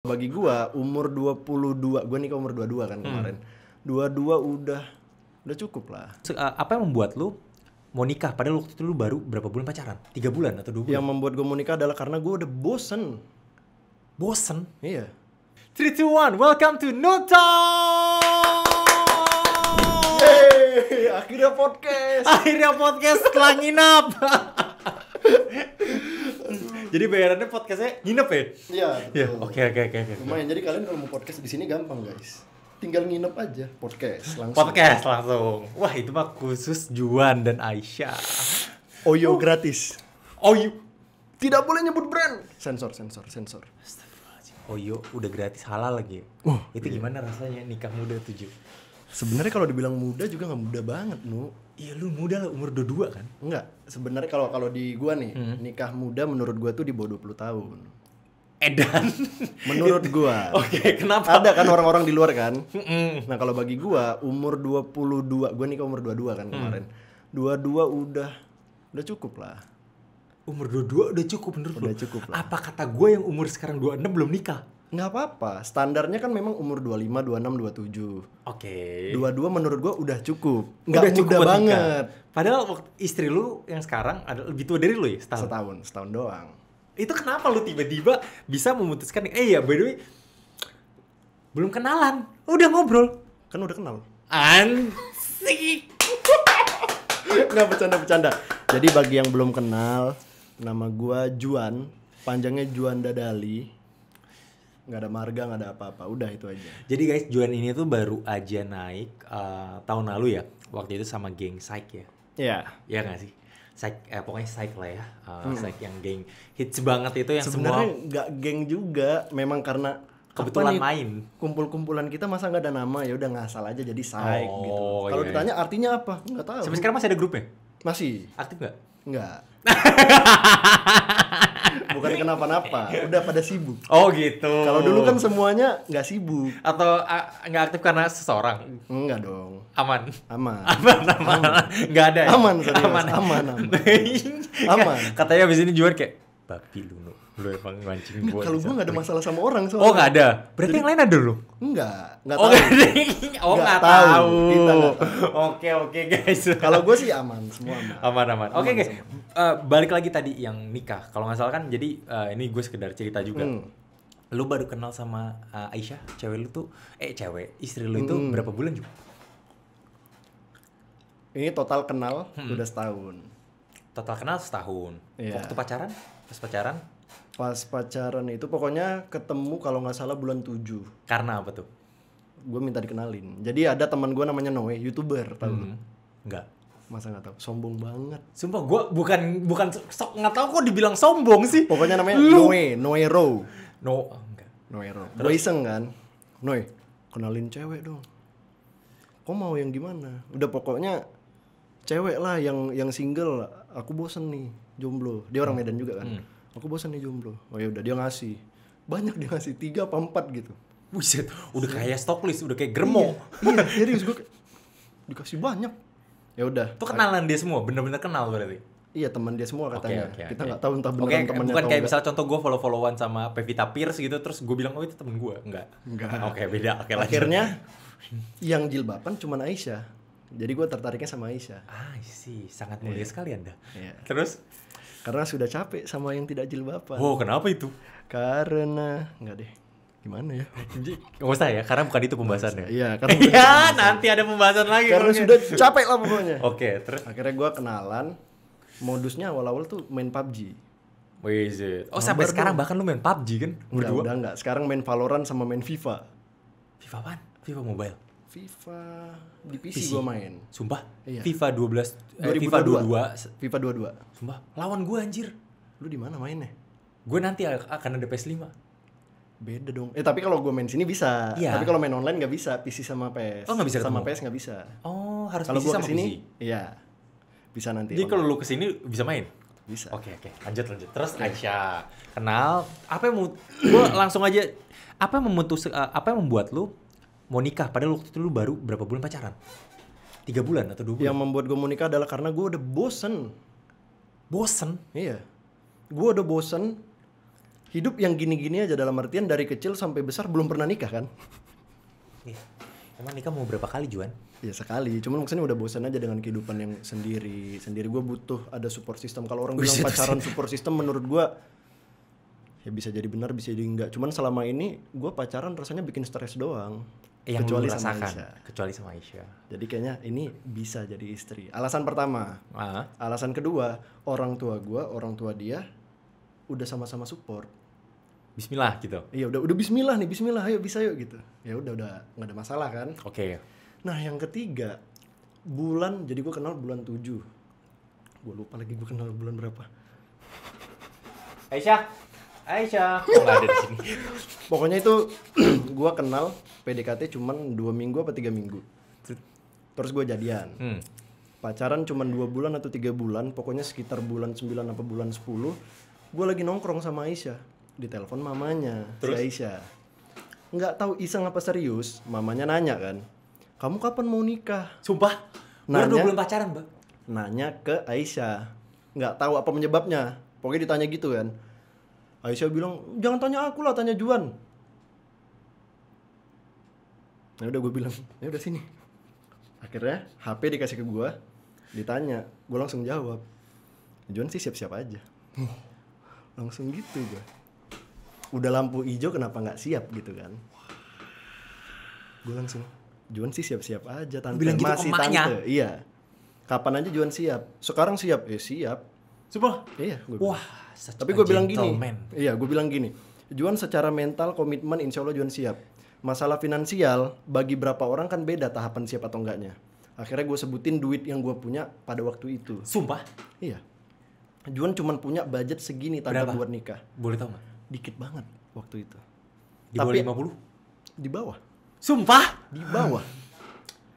Bagi gua umur 22, gua nikah umur 22 kan kemarin. 22 udah cukup lah. Apa yang membuat lu mau nikah padahal waktu itu lu baru berapa bulan pacaran? 3 bulan atau 2 bulan? Yang membuat gua mau nikah adalah karena gua udah bosen. Bosen? Iya. 3, 2, 1, welcome to No Talk! Yeay, akhirnya podcast. Akhirnya podcast setelah nginap. Jadi bayarannya podcastnya nginep ya? Iya. Ya, oke. Lumayan, jadi kalian kalau mau podcast di sini gampang guys. Tinggal nginep aja, podcast langsung. Podcast langsung. Wah, itu mah khusus Juan dan Aisyah. Oyo gratis. Oh, you. Tidak boleh nyebut brand. Sensor. Oyo udah gratis halal lagi. Itu gimana rasanya nikah muda 7? Sebenarnya kalau dibilang muda juga nggak muda banget, Nu. Iya, lu muda lah, umur 22 kan? Enggak, sebenarnya kalau di gua nih, nikah muda menurut gua tuh di bawah 20 tahun. Edan. Menurut gua. Oke, kenapa? Ada kan orang-orang di luar kan? Nah, kalau bagi gua umur 22, gua nikah umur 22 kan kemarin. 22 udah cukup lah. Umur 22 udah cukup menurut lu? Udah cukup lah. Apa kata gue yang umur sekarang 26 belum nikah? Nggak apa-apa, standarnya kan memang umur 25, 26, 27. Oke. 22 menurut gua udah cukup. Nggak Udah cukup muda buat banget. nikah. Padahal istri lu yang sekarang ada lebih tua dari lu ya? Setahun doang. Itu kenapa lu tiba-tiba bisa memutuskan ya by the way belum kenalan, udah ngobrol. Kan udah kenal. Ansik. Nggak, bercanda. Jadi bagi yang belum kenal, nama gua Juan, panjangnya Juan Dadali. Nggak ada marga, nggak ada apa-apa, udah itu aja. Jadi guys, Juan ini tuh baru aja naik tahun lalu ya. Waktu itu sama geng Psych ya. Iya. Iya nggak sih? Pokoknya Psych lah ya. Psych yang geng hits banget itu yang Sebenarnya semua nggak geng juga, memang karena kebetulan apa nih, main. kumpul-kumpulan kita masa nggak ada nama, ya udah ngasal aja jadi Psych gitu. Kalau iya. ditanya artinya apa, nggak tahu. Sampai sekarang masih ada grupnya? Masih. Aktif nggak? Nggak. Bukan kenapa-napa, udah pada sibuk. Oh gitu. Kalau dulu kan semuanya nggak sibuk. Atau nggak aktif karena seseorang? Enggak dong. Aman. Aman. Nggak ada ya? Aman, serius. Aman. Aman. Katanya abis ini Juan kayak babi lu emang mancing gua. Kalau gua nggak ada masalah sama orang soalnya. Oh nggak ada. Berarti yang lain ada lu? Nggak Oh tahu. nggak tahu. tahu. Kita nggak Oke guys. Kalau gue sih aman, semua aman. Aman. Oke. Balik lagi tadi yang nikah. Kalau nggak salah kan jadi ini gue sekedar cerita juga. Lu baru kenal sama Aisyah, cewek lu tuh istri lu itu berapa bulan juga? Ini total kenal udah setahun. Total kenal setahun. Iya. Waktu pacaran? Pas pacaran? Pas pacaran itu pokoknya ketemu kalau nggak salah bulan 7. Karena apa tuh? Gue minta dikenalin. Jadi ada teman gue namanya Noe, YouTuber, tahu lu? Enggak. Masa nggak tahu? Sombong banget. Sumpah gue bukan nggak tahu kok dibilang sombong sih. Pokoknya namanya Noe Row. Enggak. Noe Row. Gue iseng kan, Noe, kenalin cewek dong. Kok mau yang gimana? Udah pokoknya cewek lah yang single. Aku bosen nih jomblo. Dia orang Medan juga kan. Aku bosen nih jomblo. Oh ya udah dia ngasih. Banyak dia ngasih 3 apa 4 gitu. Buset, udah kayak stock list, udah kayak germo. Iya, serius gue dikasih banyak. Ya udah. Itu kenalan dia semua, bener-bener kenal berarti. Iya, teman dia semua katanya. Oke. Kita nggak tahu entah beneran temannya Bukan atau kayak enggak. misalnya contoh gue follow-followan sama Pevita Pierce gitu, terus gue bilang, oh itu temen gue. Enggak. Oke, beda. Oke, lanjut. Akhirnya yang jilbaban cuma Aisyah. Jadi gue tertariknya sama Aisyah. Sih, sangat mulia sekali Anda. Iya. Terus? Karena sudah capek sama yang tidak jilbaban. Oh, kenapa itu? Karena enggak deh. Gimana ya? Nggak usah ya, karena bukan itu pembahasannya. Iya, karena Iya, nanti ada pembahasan lagi. karena sudah capek lah pokoknya. Oke, terus? Akhirnya gue kenalan. Modusnya awal-awal tuh main PUBG. Wizard. Oh, sampai sekarang bahkan lu main PUBG kan? Berdua? Udah enggak. Sekarang main Valorant sama main FIFA. FIFA apaan? FIFA Mobile? FIFA di PC gue main. Sumpah? Iya. FIFA 12, 2022. FIFA 22. FIFA 22. Sumpah, lawan gue anjir. Lu di mana mainnya? Gue nanti akan ada PS5. Beda dong. Tapi kalau gue main sini bisa. Iya. Tapi kalau main online nggak bisa. PC sama PS. Oh, nggak bisa sama ketemu? PS nggak bisa. Oh, harus Kalau PC gue sama kesini, PC. iya. Bisa nanti. Jadi online. kalau lu kesini bisa main? Bisa. Oke. Lanjut. Terus Aisyah kenal. Gue langsung aja. Apa yang membuat lu mau nikah padahal waktu itu lu baru berapa bulan pacaran? 3 bulan atau 2 bulan? Yang membuat gue mau nikah adalah karena gue udah bosen. Bosen? Iya. Gue udah bosen hidup yang gini-gini aja, dalam artian dari kecil sampai besar belum pernah nikah kan? Iya. Emang nikah mau berapa kali, Juan? Ya sekali, cuman maksudnya udah bosan aja dengan kehidupan yang sendiri. Gue butuh ada support system. Kalau orang bilang pacaran support system, menurut gue ya bisa jadi benar, bisa jadi enggak. Cuman selama ini gue pacaran rasanya bikin stres doang. Yang kecuali lu sama rasakan. Aisyah. Kecuali sama Aisyah. Jadi kayaknya ini bisa jadi istri. Alasan pertama. Alasan kedua, orang tua dia udah sama-sama support. Bismillah gitu. Iya udah bismillah nih, bismillah ayo bisa yuk gitu. Ya udah nggak ada masalah kan. Oke. Nah yang ketiga, jadi gue kenal bulan 7. Gue lupa lagi gue kenal bulan berapa. Aisyah. Kok nggak ada di sini? Pokoknya itu gue kenal PDKT cuman 2 minggu apa 3 minggu. Terus gue jadian. Pacaran cuman 2 bulan atau 3 bulan, pokoknya sekitar bulan 9 apa bulan 10. Gue lagi nongkrong sama Aisyah, ditelepon mamanya. Terus? Si Aisyah. Nggak tahu iseng apa serius, mamanya nanya kan, kamu kapan mau nikah? Sumpah? Baru 2 bulan pacaran, Bang. Nanya ke Aisyah. Nggak tahu apa penyebabnya. Pokoknya ditanya gitu kan. Aisyah bilang, jangan tanya aku lah, tanya Juan. Ya udah gue bilang, ya udah sini. Akhirnya HP dikasih ke gue, ditanya, gue langsung jawab, Juan sih siap-siap aja. Langsung gitu gue. Udah lampu hijau kenapa nggak siap gitu kan? Gue langsung, Juan sih siap-siap aja tante. Bilang gitu masih ke emaknya? tante. Iya. Kapan aja Juan siap? Sekarang siap? Siap. Sumpah? Iya. Gue bilang. Wah, Tapi gue bilang gini. Iya, gue bilang gini. Juan secara mental, komitmen, insya Allah Juan siap. Masalah finansial, bagi berapa orang kan beda tahapan siap atau enggaknya. Akhirnya gue sebutin duit yang gue punya pada waktu itu. Sumpah? Iya. Juan cuma punya budget segini tanda Berapa? buat nikah. Boleh tau gak? Dikit banget waktu itu. Di bawah Tapi 50? di bawah. Sumpah? Di bawah.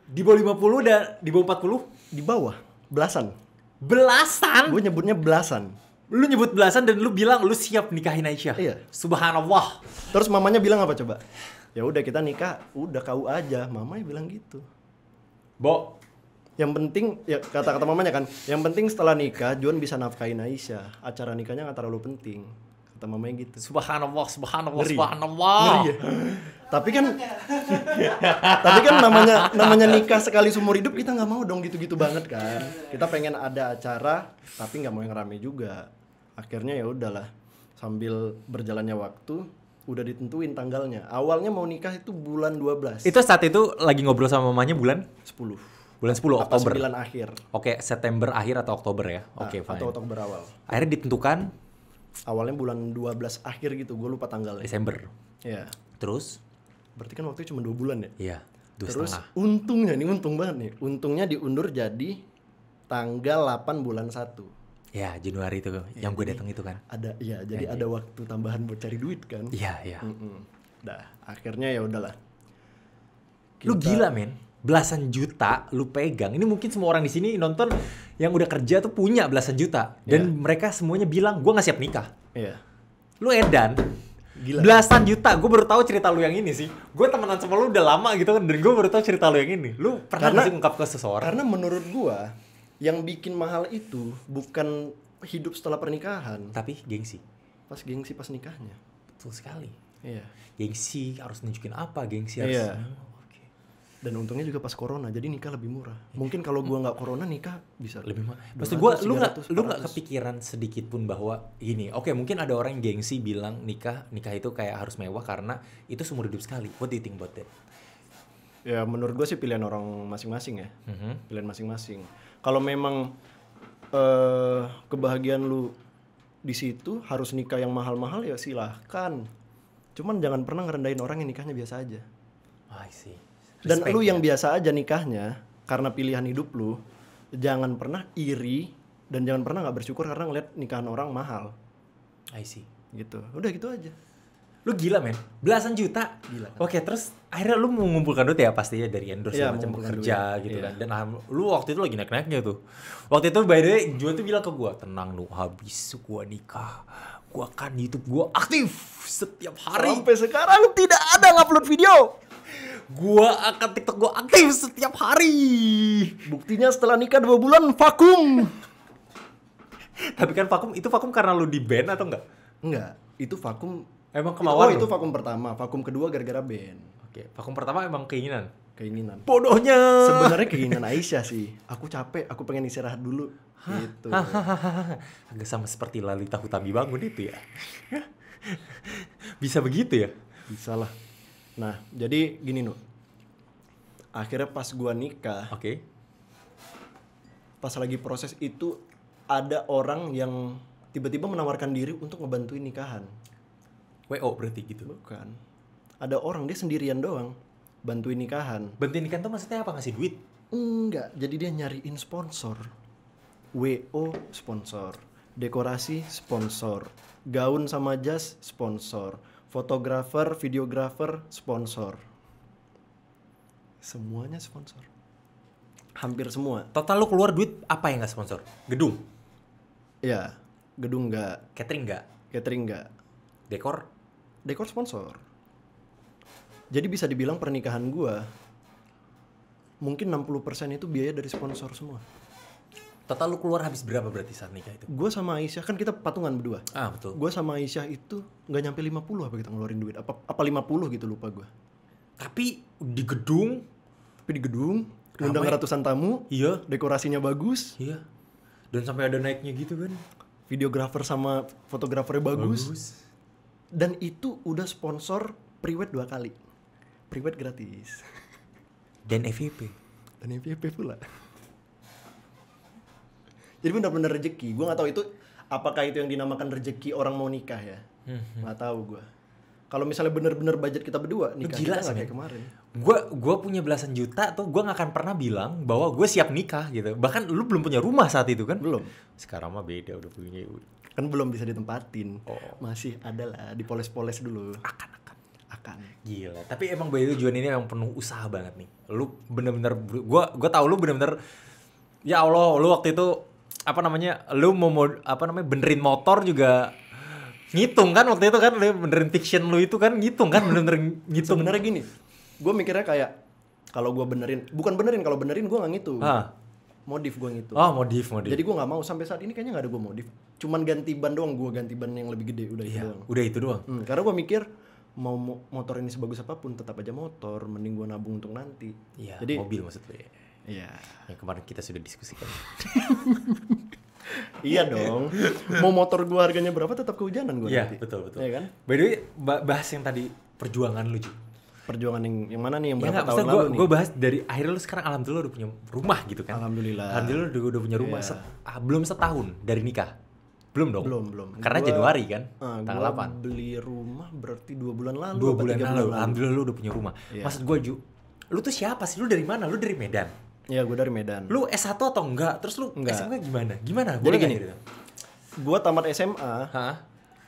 Di bawah 50 dan di bawah 40? Di bawah. Belasan. Belasan? Gue nyebutnya belasan. Lu nyebut belasan dan lu bilang lu siap nikahin Aisyah? Iya. Subhanallah. Terus mamanya bilang apa coba? Ya udah kita nikah, udah kau aja. Mamanya bilang gitu. Bo, Yang penting, ya kata-kata mamanya kan, yang penting setelah nikah, Juan bisa nafkahin Aisyah. Acara nikahnya gak terlalu penting. Kata mamanya gitu. subhanallah, Ngeri. subhanallah. Ngeri ya? Tapi kan namanya nikah sekali seumur hidup, kita nggak mau dong gitu-gitu banget kan. Kita pengen ada acara, tapi nggak mau yang rame juga. Akhirnya ya udahlah, sambil berjalannya waktu, udah ditentuin tanggalnya. Awalnya mau nikah itu bulan 12. Itu saat itu lagi ngobrol sama mamanya bulan? 10. Bulan 10 Apa Oktober. 9 akhir. Oke, September akhir atau Oktober ya? Oke, fine. Atau Oktober awal. Akhirnya ditentukan Awalnya bulan 12 akhir gitu, gue lupa tanggalnya. Desember. Iya. Terus? Berarti kan waktu cuma 2 bulan ya? Iya, 2,5. Terus untungnya, ini untung banget nih. Untungnya diundur jadi tanggal 8 bulan 1. Ya, Januari itu yang gue datang itu kan. Ada, iya, jadi ada waktu tambahan buat cari duit kan. Iya, iya. Dah, akhirnya ya udahlah. Lu gila, men. Belasan juta lu pegang. Ini mungkin semua orang di sini nonton yang udah kerja tuh punya belasan juta dan mereka semuanya bilang gua nggak siap nikah. Iya. Lu edan. Gila. Belasan juta. Gue baru tahu cerita lu yang ini sih. Gue temenan sama lu udah lama gitu kan dan gue baru tahu cerita lu yang ini. Lu pernah nggak sih ngungkap ke seseorang? Karena menurut gua yang bikin mahal itu bukan hidup setelah pernikahan, Tapi gengsi. pas gengsi pas nikahnya. Betul sekali. Iya. Gengsi harus nunjukin apa? Gengsi harus. Iya. Dan untungnya juga pas corona, jadi nikah lebih murah. Mungkin kalau gua nggak corona nikah bisa Lebih mahal. 200, Maksud gue, lu 300, nggak 400. kepikiran sedikit pun bahwa gini, oke mungkin ada orang yang gengsi bilang nikah itu kayak harus mewah karena itu seumur hidup sekali. What do you think about that? Ya menurut gua sih pilihan orang masing-masing ya. Pilihan masing-masing. Kalau memang kebahagiaan lu di situ harus nikah yang mahal-mahal ya silahkan. Cuman jangan pernah ngerendahin orang yang nikahnya biasa aja. I see. Dan Respect, lu ya. yang biasa aja nikahnya karena pilihan hidup lu, jangan pernah iri dan jangan pernah nggak bersyukur karena ngeliat nikahan orang mahal. I see. Gitu. Udah gitu aja. Lu gila men, belasan juta. Gila. Oke, terus akhirnya lu mengumpulkan duit ya pastinya dari endorse Iya, macam mengumpulkan kerja duit. gitu Iya. kan. Dan lu waktu itu lagi naik-naiknya tuh. Waktu itu by the way, Juan tuh bilang ke gua, tenang lu, habis gua nikah, gua akan YouTube gua aktif setiap hari. Sampai sekarang tidak ada ngupload video. Gua akan TikTok gua aktif setiap hari. Buktinya setelah nikah 2 bulan vakum. Tapi kan vakum karena lu di ban atau enggak? Enggak. Itu vakum. Emang Oh, kemauan itu lu? vakum pertama. Vakum kedua gara-gara band. Oke, vakum pertama emang keinginan. Keinginan. Bodohnya. Sebenarnya keinginan Aisyah sih. Aku capek, aku pengen istirahat dulu. Gitu. Agak sama seperti Lalita Hutami Bangun itu ya. Bisa begitu ya? Bisa lah. Nah, jadi gini Nuh. Akhirnya pas gua nikah, Oke. pas lagi proses itu ada orang yang tiba-tiba menawarkan diri untuk ngebantuin nikahan. WO berarti gitu. Bukan. Ada orang dia sendirian doang bantuin nikahan. Bantuin ikan tuh maksudnya apa? Ngasih duit? Enggak, jadi dia nyariin sponsor. WO sponsor, dekorasi sponsor, gaun sama jas sponsor, fotografer, videografer sponsor. Semuanya sponsor. Hampir semua. Total lu keluar duit apa yang nggak sponsor? Gedung? Ya, gedung enggak, Catering nggak? catering enggak, Dekor? dekor sponsor. Jadi bisa dibilang pernikahan gua mungkin 60% itu biaya dari sponsor semua. Total lu keluar habis berapa berarti saat nikah itu? Gua sama Aisyah kan kita patungan berdua. Ah betul. Gua sama Aisyah itu nggak nyampe 50 apa kita ngeluarin duit. Apa 50 gitu lupa gua. Tapi di gedung? Tapi di gedung, ngundang Ramai. ratusan tamu, Iya. dekorasinya bagus, Iya. Dan sampai ada naiknya gitu kan? videografer sama fotografernya bagus. Dan itu udah sponsor priwet 2 kali. Priwet gratis. Dan FVP. Dan FYP pula. Jadi benar-benar rezeki. Gue nggak tahu itu apakah itu yang dinamakan rezeki orang mau nikah ya. Nggak tahu gue. Kalau misalnya benar-benar budget kita berdua nikah gila kita sih, nggak men. kayak kemarin. Gua punya belasan juta tuh, gua nggak akan pernah bilang bahwa gue siap nikah gitu. Bahkan lu belum punya rumah saat itu kan? Belum. Sekarang mah beda, udah punya. Kan belum bisa ditempatin. Oh. Masih ada lah, dipoles-poles dulu. Akan. Gila. Tapi emang Bayu Juan ini emang penuh usaha banget nih. Lu bener-bener, gua tahu lu bener-bener. Ya Allah, lu waktu itu apa namanya? Lu mau benerin motor juga ngitung kan waktu itu kan, lu benerin fiction lu itu kan ngitung kan, bener-bener ngitung. Sebenarnya gini, gue mikirnya kayak kalau gue benerin, bukan benerin, kalau benerin gue nggak ngitung. Ah. Modif gue ngitung. Oh, modif. Jadi gue nggak mau, sampai saat ini kayaknya nggak ada gue modif. Cuman ganti ban doang, gue ganti ban yang lebih gede, udah itu Iya, doang. udah itu doang. Karena gue mikir mau motor ini sebagus apapun tetap aja motor, mending gue nabung untuk nanti. Iya, Jadi mobil maksud lu ya. iya. Yang kemarin kita sudah diskusikan. Iya dong. Mau motor gue harganya berapa tetap kehujanan gue Iya, nanti. betul. Iya kan? By the way, bahas yang tadi perjuangan lu, Ju. Perjuangan yang mana nih yang Ya berapa nggak, tahun maksudnya lalu nih? gue bahas dari akhirnya lu sekarang alhamdulillah udah punya rumah gitu kan. Alhamdulillah. Alhamdulillah udah punya rumah. Iya. Belum setahun dari nikah. Belum dong? Belum. Karena Gua- Januari kan? Tanggal gua 8. beli rumah berarti 2 bulan lalu. 2 apa bulan 3 lalu. Alhamdulillah lu udah punya rumah. Iya. Maksud gue, Ju, lu tuh siapa sih? Lu dari mana? Lu dari Medan. Iya, gue dari Medan. Lu S1 atau enggak? Terus lu Enggak. SMA gimana? Gimana? Jadi Boleh gini. nggak gitu? Gue tamat SMA, Hah?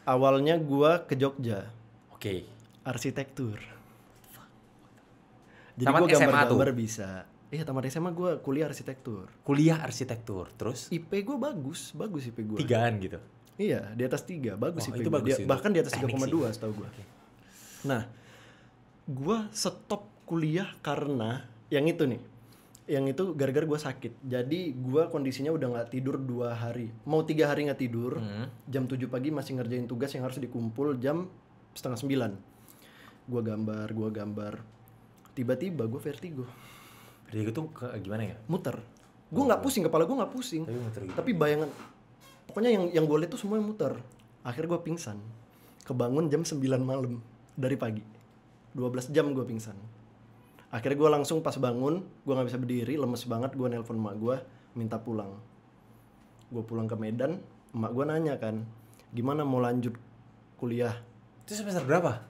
awalnya gue ke Jogja, Oke. arsitektur. Jadi Tamat gue SMA gambar-gambar tuh? bisa. Iya, tamat SMA gue kuliah arsitektur. Kuliah arsitektur. Terus IP gue bagus IP gue. 3-an gitu. Iya, di atas 3, bagus Oh, IP itu gua. bagus Dia- itu. bahkan di atas Teknik 3,2 setahu gue. Oke. Nah, gue stop kuliah karena yang itu nih. Yang itu gara-gara gue sakit. Jadi gue kondisinya udah nggak tidur 2 hari. Mau 3 hari nggak tidur. Jam 7 pagi masih ngerjain tugas yang harus dikumpul jam setengah 9. Gue gambar. Tiba-tiba gue vertigo. Jadi itu gimana ya? Muter. Gue nggak pusing, kepala gue nggak pusing. Tapi muter gitu. Tapi bayangan, pokoknya yang gue lihat tuh semuanya muter. Akhirnya gue pingsan. Kebangun jam 9 malam dari pagi. 12 jam gue pingsan. Akhirnya gue langsung pas bangun, gue nggak bisa berdiri, lemes banget. Gue nelpon emak gue, minta pulang. Gue pulang ke Medan, emak gue nanya kan, gimana mau lanjut kuliah? Itu semester berapa?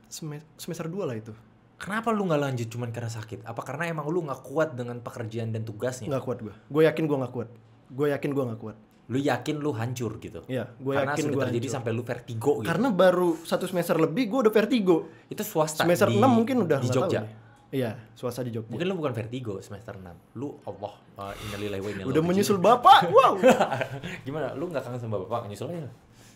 Semester 2 lah itu. Kenapa lu nggak lanjut cuman karena sakit? Apa karena emang lu nggak kuat dengan pekerjaan dan tugasnya? Nggak kuat gue. Gue yakin gue nggak kuat. Gue yakin gue nggak kuat. Lu yakin lu hancur gitu? Iya, gue Karena yakin sudah gue terjadi hancur. sampai lu vertigo gitu. Karena baru 1 semester lebih gue udah vertigo. Itu swasta Semester di, 6 mungkin udah di nggak tahu Jogja. deh. Iya, swasta di Jogja. Mungkin lu bukan vertigo semester 6. Lu Allah, innalillahi wa inna ilaihi Udah raji'un. menyusul bapak, wow. Gimana? Lu nggak kangen sama bapak? Nyusul aja.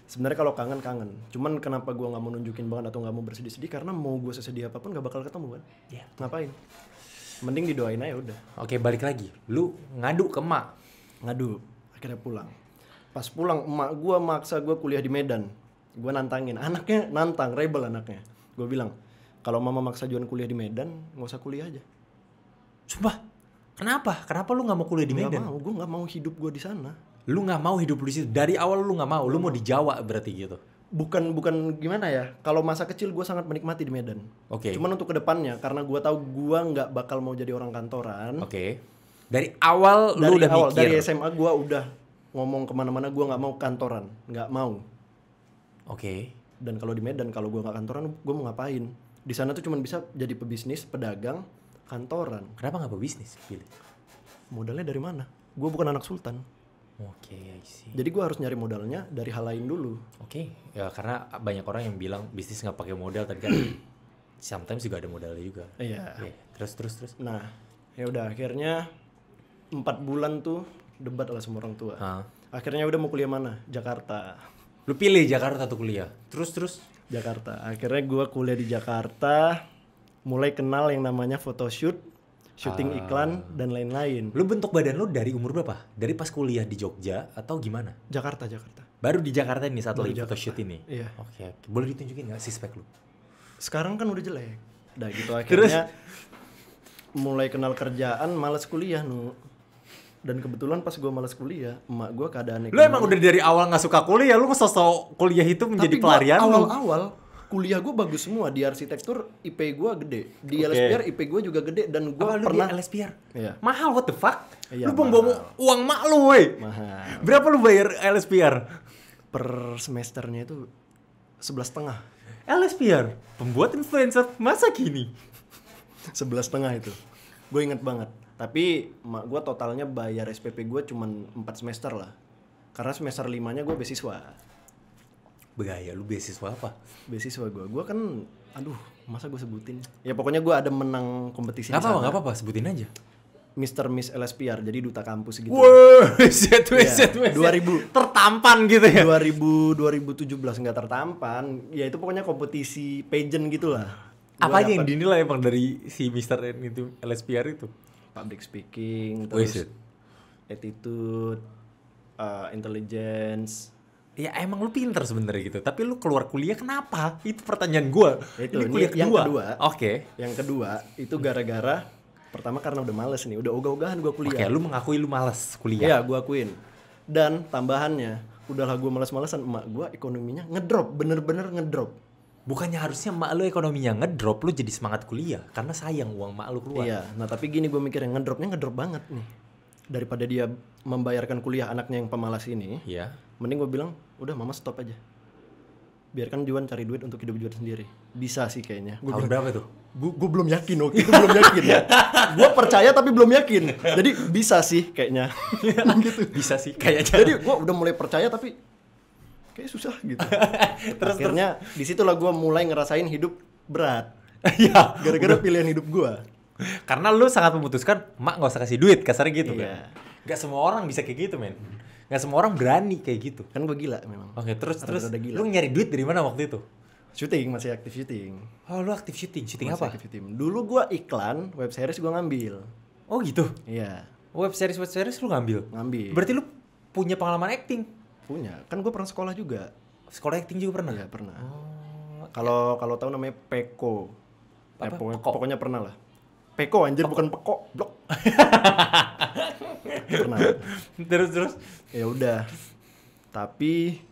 Sebenarnya kalau kangen. Cuman kenapa gue nggak mau nunjukin banget atau nggak mau bersedih-sedih karena mau gue sesedih apapun nggak bakal ketemu kan. Iya. Ngapain? Mending didoain aja udah. Oke, balik lagi. Lu ngadu ke emak. Ngadu. Akhirnya pulang. Pas pulang emak gue maksa gue kuliah di Medan. Gue nantangin, anaknya nantang, rebel anaknya. Gue bilang, kalau mama maksa Juan kuliah di Medan, nggak usah kuliah aja. Sumpah. Kenapa? Kenapa lu nggak mau kuliah di Medan? Nggak mau, gue nggak mau hidup gue di sana. Lu nggak mau hidup di situ. Dari awal lu nggak mau. Lu mau di Jawa berarti gitu. Bukan gimana ya? Kalau masa kecil gue sangat menikmati di Medan. Oke. Cuman untuk kedepannya, karena gue tahu gue nggak bakal mau jadi orang kantoran. Oke. Dari awal lu udah mikir. Dari SMA gue udah ngomong kemana-mana gue nggak mau kantoran, nggak mau. Oke. Dan kalau di Medan, kalau gue nggak kantoran, gue mau ngapain? Di sana tuh cuman bisa jadi pebisnis, pedagang, kantoran. Kenapa nggak berbisnis pilih? Modalnya dari mana? Gue bukan anak sultan. Oke, I see. Jadi gue harus nyari modalnya dari hal lain dulu. Oke, ya karena banyak orang yang bilang bisnis nggak pakai modal, tapi kan sometimes juga ada modalnya juga. Iya. Oke, terus. Nah, ya udah akhirnya 4 bulan tuh debat lah sama orang tua. Hah? Akhirnya udah mau kuliah mana? Jakarta. Lu pilih Jakarta tuh kuliah. Terus. Jakarta. Akhirnya gue kuliah di Jakarta, mulai kenal yang namanya photoshoot, syuting iklan dan lain-lain. Lu bentuk badan lu dari umur berapa? Dari pas kuliah di Jogja atau gimana? Jakarta. Baru di Jakarta ini saat Baru lagi Jakarta. photoshoot ini. Iya. Oke. Boleh ditunjukin nggak sih spek lu? Sekarang kan udah jelek. Udah gitu akhirnya mulai kenal kerjaan, malas kuliah nu. Dan kebetulan pas gue malas kuliah, emak gue keadaan Lu emang udah dari awal nggak suka kuliah, lu sosok kuliah itu menjadi tapi pelarian lu. awal-awal kuliah gue bagus semua. Di arsitektur IP gue gede, di Oke. LSPR IP gue juga gede, dan gue Lu pernah di LSPR? Iya. Mahal, what the fuck? Iya, Lu buang-buang uang mak lu, woy. mahal. Berapa lu bayar LSPR? Per semesternya itu 11,5. LSPR, pembuat influencer masa kini. 11,5 itu. Gue inget banget. Tapi emak gue totalnya bayar SPP gue cuman 4 semester lah. Karena semester 5-nya gue beasiswa. Begaya, lu beasiswa apa? Beasiswa gue kan, aduh, masa gue sebutin? Ya pokoknya gue ada menang kompetisi Gak di sana. apa-apa, sebutin aja. Mr. Miss LSPR, jadi duta kampus gitu. Wow, set. 2000. Tertampan gitu ya? 2017 nggak tertampan. Ya itu pokoknya kompetisi pageant gitulah. Apa aja yang dinilai emang dari si Mr. N itu, LSPR itu? Public speaking, Wait, terus attitude, intelligence. Ya emang lu pinter sebenarnya gitu, tapi lu keluar kuliah kenapa? Itu pertanyaan gua. Itu Ini kuliah yang kedua. Oke. Yang kedua itu gara-gara pertama karena udah males nih, udah ogah-ogahan gue Oke, kuliah. lu mengakui lu malas kuliah. Iya, gue akuin. Dan tambahannya, udahlah gue males-malesan, emak gue ekonominya ngedrop, bener-bener ngedrop. Bukannya harusnya emak lu ekonominya ngedrop, lu jadi semangat kuliah karena sayang uang emak lu keluar. Iya, nah tapi gini gue mikirnya ngedrop banget nih. Daripada dia membayarkan kuliah anaknya yang pemalas ini, Iya. mending gue bilang, udah mama stop aja. Biarkan Juan cari duit untuk hidup Juan sendiri. Bisa sih kayaknya. Tahun berapa itu? Gue belum yakin waktu itu, belum yakin ya. Gue percaya tapi belum yakin. Jadi bisa sih kayaknya. Gitu. Bisa sih kayaknya. Jadi gue udah mulai percaya tapi kayak susah gitu. Akhirnya disitulah gue mulai ngerasain hidup berat. Iya. Gara-gara pilihan hidup gue. Karena lu sangat memutuskan, mak nggak usah kasih duit, kasarnya gitu Iya. kan. Gak semua orang bisa kayak gitu, men. Gak semua orang berani kayak gitu. Kan gue gila memang. Oke, terus Rada-rada gila. lu nyari duit dari mana waktu itu? Syuting, masih aktif syuting. Oh, lu aktif syuting Masih apa? aktif syuting. Dulu gue iklan, web series gue ngambil. Oh gitu. Iya, Web series lu ngambil. ngambil. Berarti lu punya pengalaman acting. Punya. Kan gue pernah sekolah juga. Sekolah acting juga pernah? Iya, pernah. Oh, Kalau tahu namanya Peko. Apa? Pokoknya pernah lah. Peko anjir, bukan Peko, blok. Pernah. terus. Ya udah. Tapi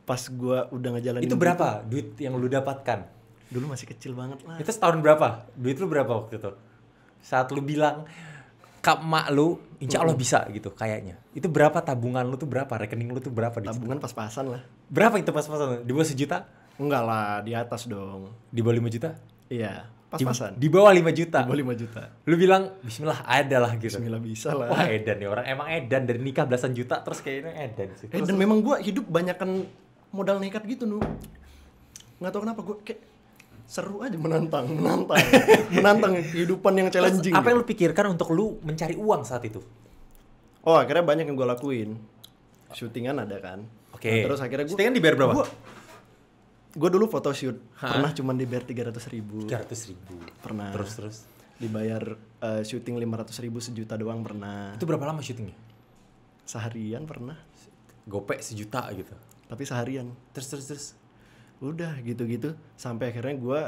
pas gua udah ngejalanin Itu berapa duit yang lu dapatkan? dulu masih kecil banget lah. Itu setahun berapa? Duit lu berapa waktu itu? Saat lu bilang ke emak lu, insya Allah bisa gitu kayaknya. Itu berapa tabungan lu tuh berapa? Rekening lu tuh berapa di situ? Tabungan pas-pasan lah. Berapa itu pas-pasan? Di bawah 1 juta? Enggak lah, di atas dong. Di bawah 5 juta? Iya, pas-pasan. Di bawah 5 juta? Di bawah 5 juta. Lu bilang, bismillah ada lah gitu. Bismillah bisa lah. Wah edan nih orang, emang edan dari nikah belasan juta terus kayaknya edan sih. Dan memang gua hidup banyakan modal nekat gitu nu. Nggak tahu kenapa gua kayak seru aja menantang kehidupan yang challenging. Apa yang gitu. lu pikirkan untuk lu mencari uang saat itu? Oh, akhirnya banyak yang gue lakuin. Syutingan ada kan. Oke. Nah, terus akhirnya gue Syutingan dibayar berapa? Gue dulu photoshoot. Hah? Pernah cuman dibayar 300.000. 300.000. Pernah. Terus. Dibayar syuting 500.000 1 juta doang pernah. Itu berapa lama syutingnya? Seharian pernah. Gopek 1 juta gitu. Tapi seharian. Terus. Udah gitu-gitu sampai akhirnya gue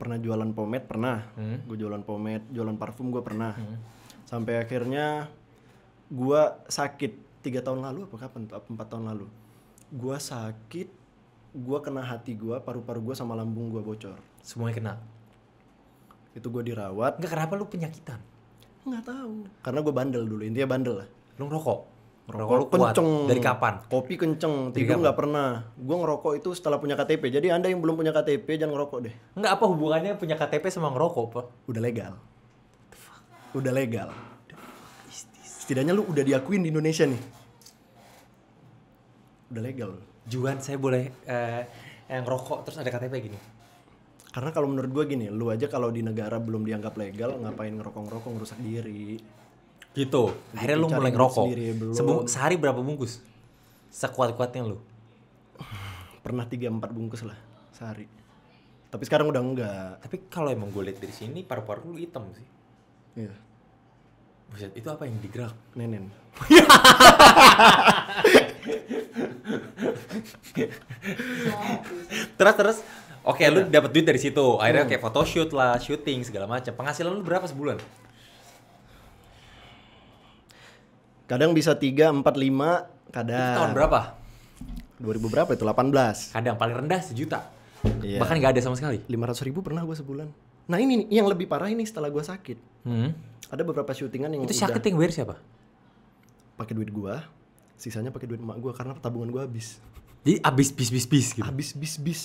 pernah jualan pomade, pernah. Gue jualan pomade, jualan parfum gue pernah. Sampai akhirnya gue sakit 3 tahun lalu apa kapan tuh? 4 tahun lalu. Gue sakit, gue kena hati gue, paru-paru gue sama lambung gue bocor. Semuanya kena. Itu gue dirawat. Enggak, kenapa lu penyakitan? Nggak tahu. Karena gue bandel dulu, intinya bandel lah. Lu ngerokok? Ngerokok lu kuat. kenceng. Dari kapan? Kopi kenceng, Dari tidur kapan? nggak pernah. Gue ngerokok itu setelah punya KTP. Jadi Anda yang belum punya KTP jangan ngerokok deh. Enggak, apa hubungannya punya KTP sama ngerokok, Pak? Udah legal. Udah legal. Setidaknya lu udah diakuin di Indonesia nih. Udah legal. Juan, saya boleh ngerokok terus ada KTP gini? Karena kalau menurut gue gini, lu aja kalau di negara belum dianggap legal, ngapain ngerokok-ngerokok ngerusak diri. Gitu. Akhirnya lu Cari mulai duit ngerokok. sendiri, belum. Sehari berapa bungkus? Sekuat-kuatnya lu. Pernah 3-4 bungkus lah sehari. Tapi sekarang udah enggak. Tapi kalau emang gue lihat dari sini paru-paru lu hitam sih. Iya. Buset, itu apa yang digerak? Nenen. Terus. Oke, lu dapat duit dari situ. Akhirnya kayak photoshoot lah, syuting segala macam. Penghasilan lu berapa sebulan? Kadang bisa 3, 4, 5, kadang. Itu tahun berapa? 2000 berapa itu? 18. Kadang paling rendah 1 juta. Iya. Bahkan nggak ada sama sekali. 500.000 pernah gue sebulan. Nah ini nih, yang lebih parah ini setelah gue sakit. Ada beberapa syutingan yang Itu udah sakit yang bayar siapa? pakai duit gue, sisanya pakai duit emak gue karena tabungan gue habis. Jadi abis bis gitu. Habis bis.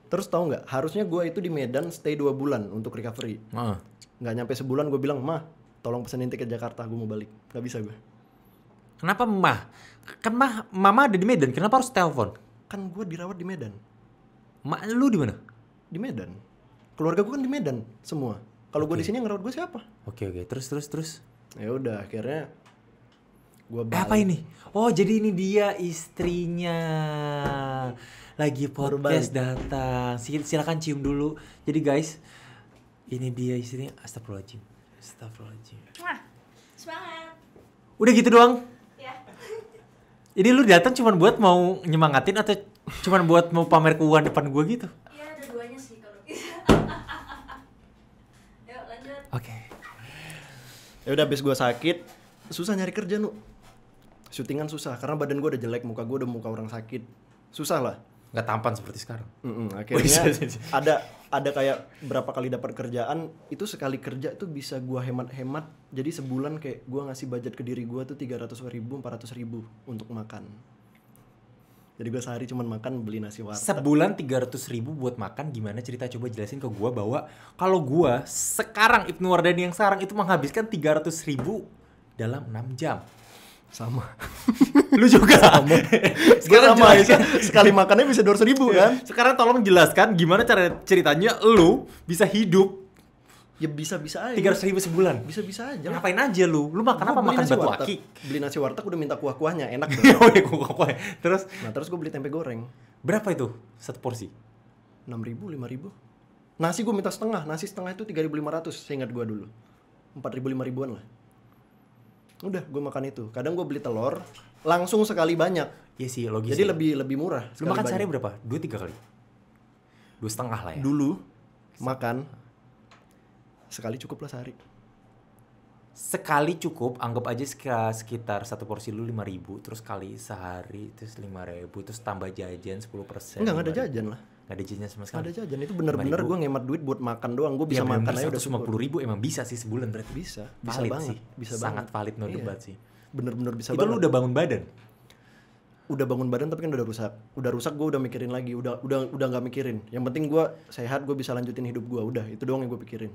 Terus tahu nggak? Harusnya gue itu di Medan stay 2 bulan untuk recovery. Nggak nyampe sebulan gue bilang, "Mah, tolong pesenin tiket Jakarta, gue mau balik." Nggak bisa gue. Kenapa mah? Kan mama ada di Medan, kenapa harus telepon? Kan gue dirawat di Medan. Mak lu di mana? Di Medan. Keluarga gue kan di Medan semua. Kalau gue di sini yang ngerawat gue siapa? Oke. Terus. Ya udah, akhirnya gue balik. Apa ini? Oh, jadi ini dia istrinya. Lagi podcast datang. Silakan cium dulu. Jadi guys, ini dia istrinya. Astagfirullahaladzim. Wah, semangat. Udah gitu doang. Ya. Ini lu datang cuman buat mau nyemangatin atau cuman buat mau pamer keuangan depan gua gitu? Iya, ada duanya sih kalau gitu. Yuk, lanjut. Oke. Ya udah, habis gue sakit, susah nyari kerja nu. Syutingan susah karena badan gue udah jelek, muka gue udah muka orang sakit. Susah lah. Nggak tampan seperti sekarang. Akhirnya ada kayak berapa kali dapat kerjaan, itu sekali kerja tuh bisa gue hemat-hemat. Jadi sebulan kayak gue ngasih budget ke diri gue tuh 300.000, 400.000 untuk makan. Jadi gue sehari cuman makan beli nasi warteg. Sebulan 300.000 buat makan, gimana cerita? Coba jelasin ke gua bahwa kalau gua sekarang Ibnu Wardani yang sekarang itu menghabiskan 300.000 dalam 6 jam. Sama. Lu juga sama. Sekarang Sama, jelaskan. sekali makannya bisa 200.000 kan? Sekarang tolong jelaskan gimana cara ceritanya lu bisa hidup Ya bisa-bisa aja. 300.000 sebulan. Bisa-bisa aja. Ngapain aja lu? Lu makan Gua apa? beli Makan nasi batu warteg. aki. Beli nasi warteg udah minta kuah-kuahnya, enak dong. Oh iya, kok. Terus Nah terus gue beli tempe goreng. berapa itu satu porsi? 6.000, 5.000. Nasi gue minta setengah. Nasi setengah itu 3.500 seingat gue dulu. 4.000, 5.000-an lah. Udah gue makan itu. Kadang gue beli telur langsung sekali banyak. Iya sih, logis. Jadi ya. lebih murah. Lu sekali makan banyak. sehari berapa? 2-3 kali? 2,5 lah ya? Dulu makan sekali cukup lah sehari. Sekali cukup, anggap aja sekitar satu porsi lu 5.000, terus kali sehari terus 5.000, terus tambah jajan 10%. Enggak ada jajan lah. Nggak ada jajan sama Nggak sekali. ada jajan. Itu bener-bener 5.000. gue ngemat duit buat makan doang. Gue bisa Ya, makan aja udah 150.000 emang bisa sih sebulan berarti. Bisa Valid banget. sih. Bisa Sangat banget. valid, no Iya. debat sih. Bener-bener bisa Itu banget. lu udah bangun badan? Udah bangun badan tapi kan udah rusak. Udah rusak gue udah mikirin lagi. Udah nggak mikirin. Yang penting gue sehat, gue bisa lanjutin hidup gue. Udah itu doang yang gue pikirin.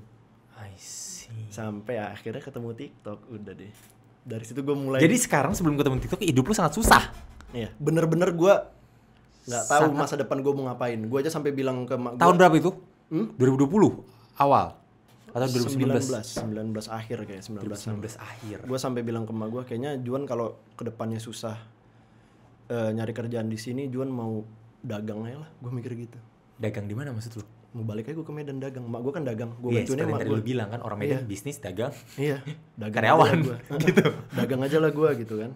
I see. Sampai akhirnya ketemu TikTok. Udah deh. Dari situ gue mulai. Jadi sekarang sebelum ketemu TikTok, hidup lu sangat susah. Iya. Bener-bener gue nggak tahu Sangat. masa depan gue mau ngapain. Gue aja sampai bilang ke mak gue. Tahun berapa itu? 2020 awal atau 2019 2019? akhir kayak 19. 2019 akhir. Gue sampai bilang ke mak gue, kayaknya Juan kalau kedepannya susah nyari kerjaan di sini, Juan mau dagang aja lah. Gue mikir gitu. Dagang di mana maksud lu? Mau balik aja gue ke Medan dagang. Mak gue kan dagang. Gue Iya, bantuinnya seperti mak tadi gue. lu bilang kan orang Medan bisnis dagang. Iya, dagang Karyawan, aja lah gua. gitu. Dagang aja lah gue gitu kan.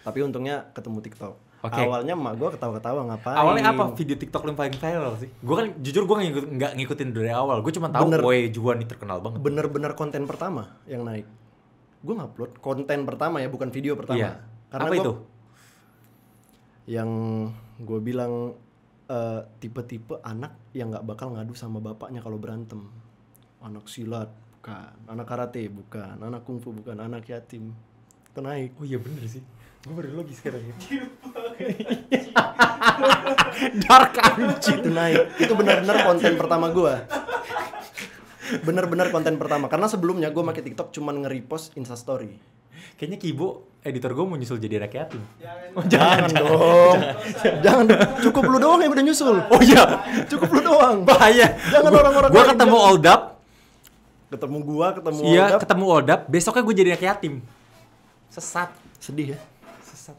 Tapi untungnya ketemu TikTok. Oke. Awalnya emak gue ketawa-ketawa ngapain. Awalnya apa video TikTok yang paling viral sih? Gue kan jujur gue nggak ngikutin dari awal. Gue cuma tahu Bener. Boy Juan ini terkenal banget. Bener-bener konten pertama yang naik. Gue ngupload konten pertama ya, bukan video pertama. Iya. Apa gua- itu? Yang gue bilang tipe-tipe anak yang nggak bakal ngadu sama bapaknya kalau berantem. Anak silat bukan, anak karate bukan, anak kungfu bukan, anak yatim. Itu naik. Oh iya bener sih. Gue baru logis sekarang ya. Dark anjing. Itu naik. Itu benar-benar konten pertama gue. Bener-bener konten pertama. Karena sebelumnya gue pakai TikTok cuman nge-repost Instastory. Kayaknya Kibo editor gue mau nyusul jadi anak yatim. Oh, Jangan dong. Jangan. Cukup lu doang yang udah nyusul. Oh iya. Cukup lu doang. Bahaya. Jangan orang-orang Gue lain, ketemu jangan. Old Up. Ketemu gua, ketemu Iya, Oldap. ketemu Old Up. Besoknya gue jadi anak yatim. Sesat. Sedih ya.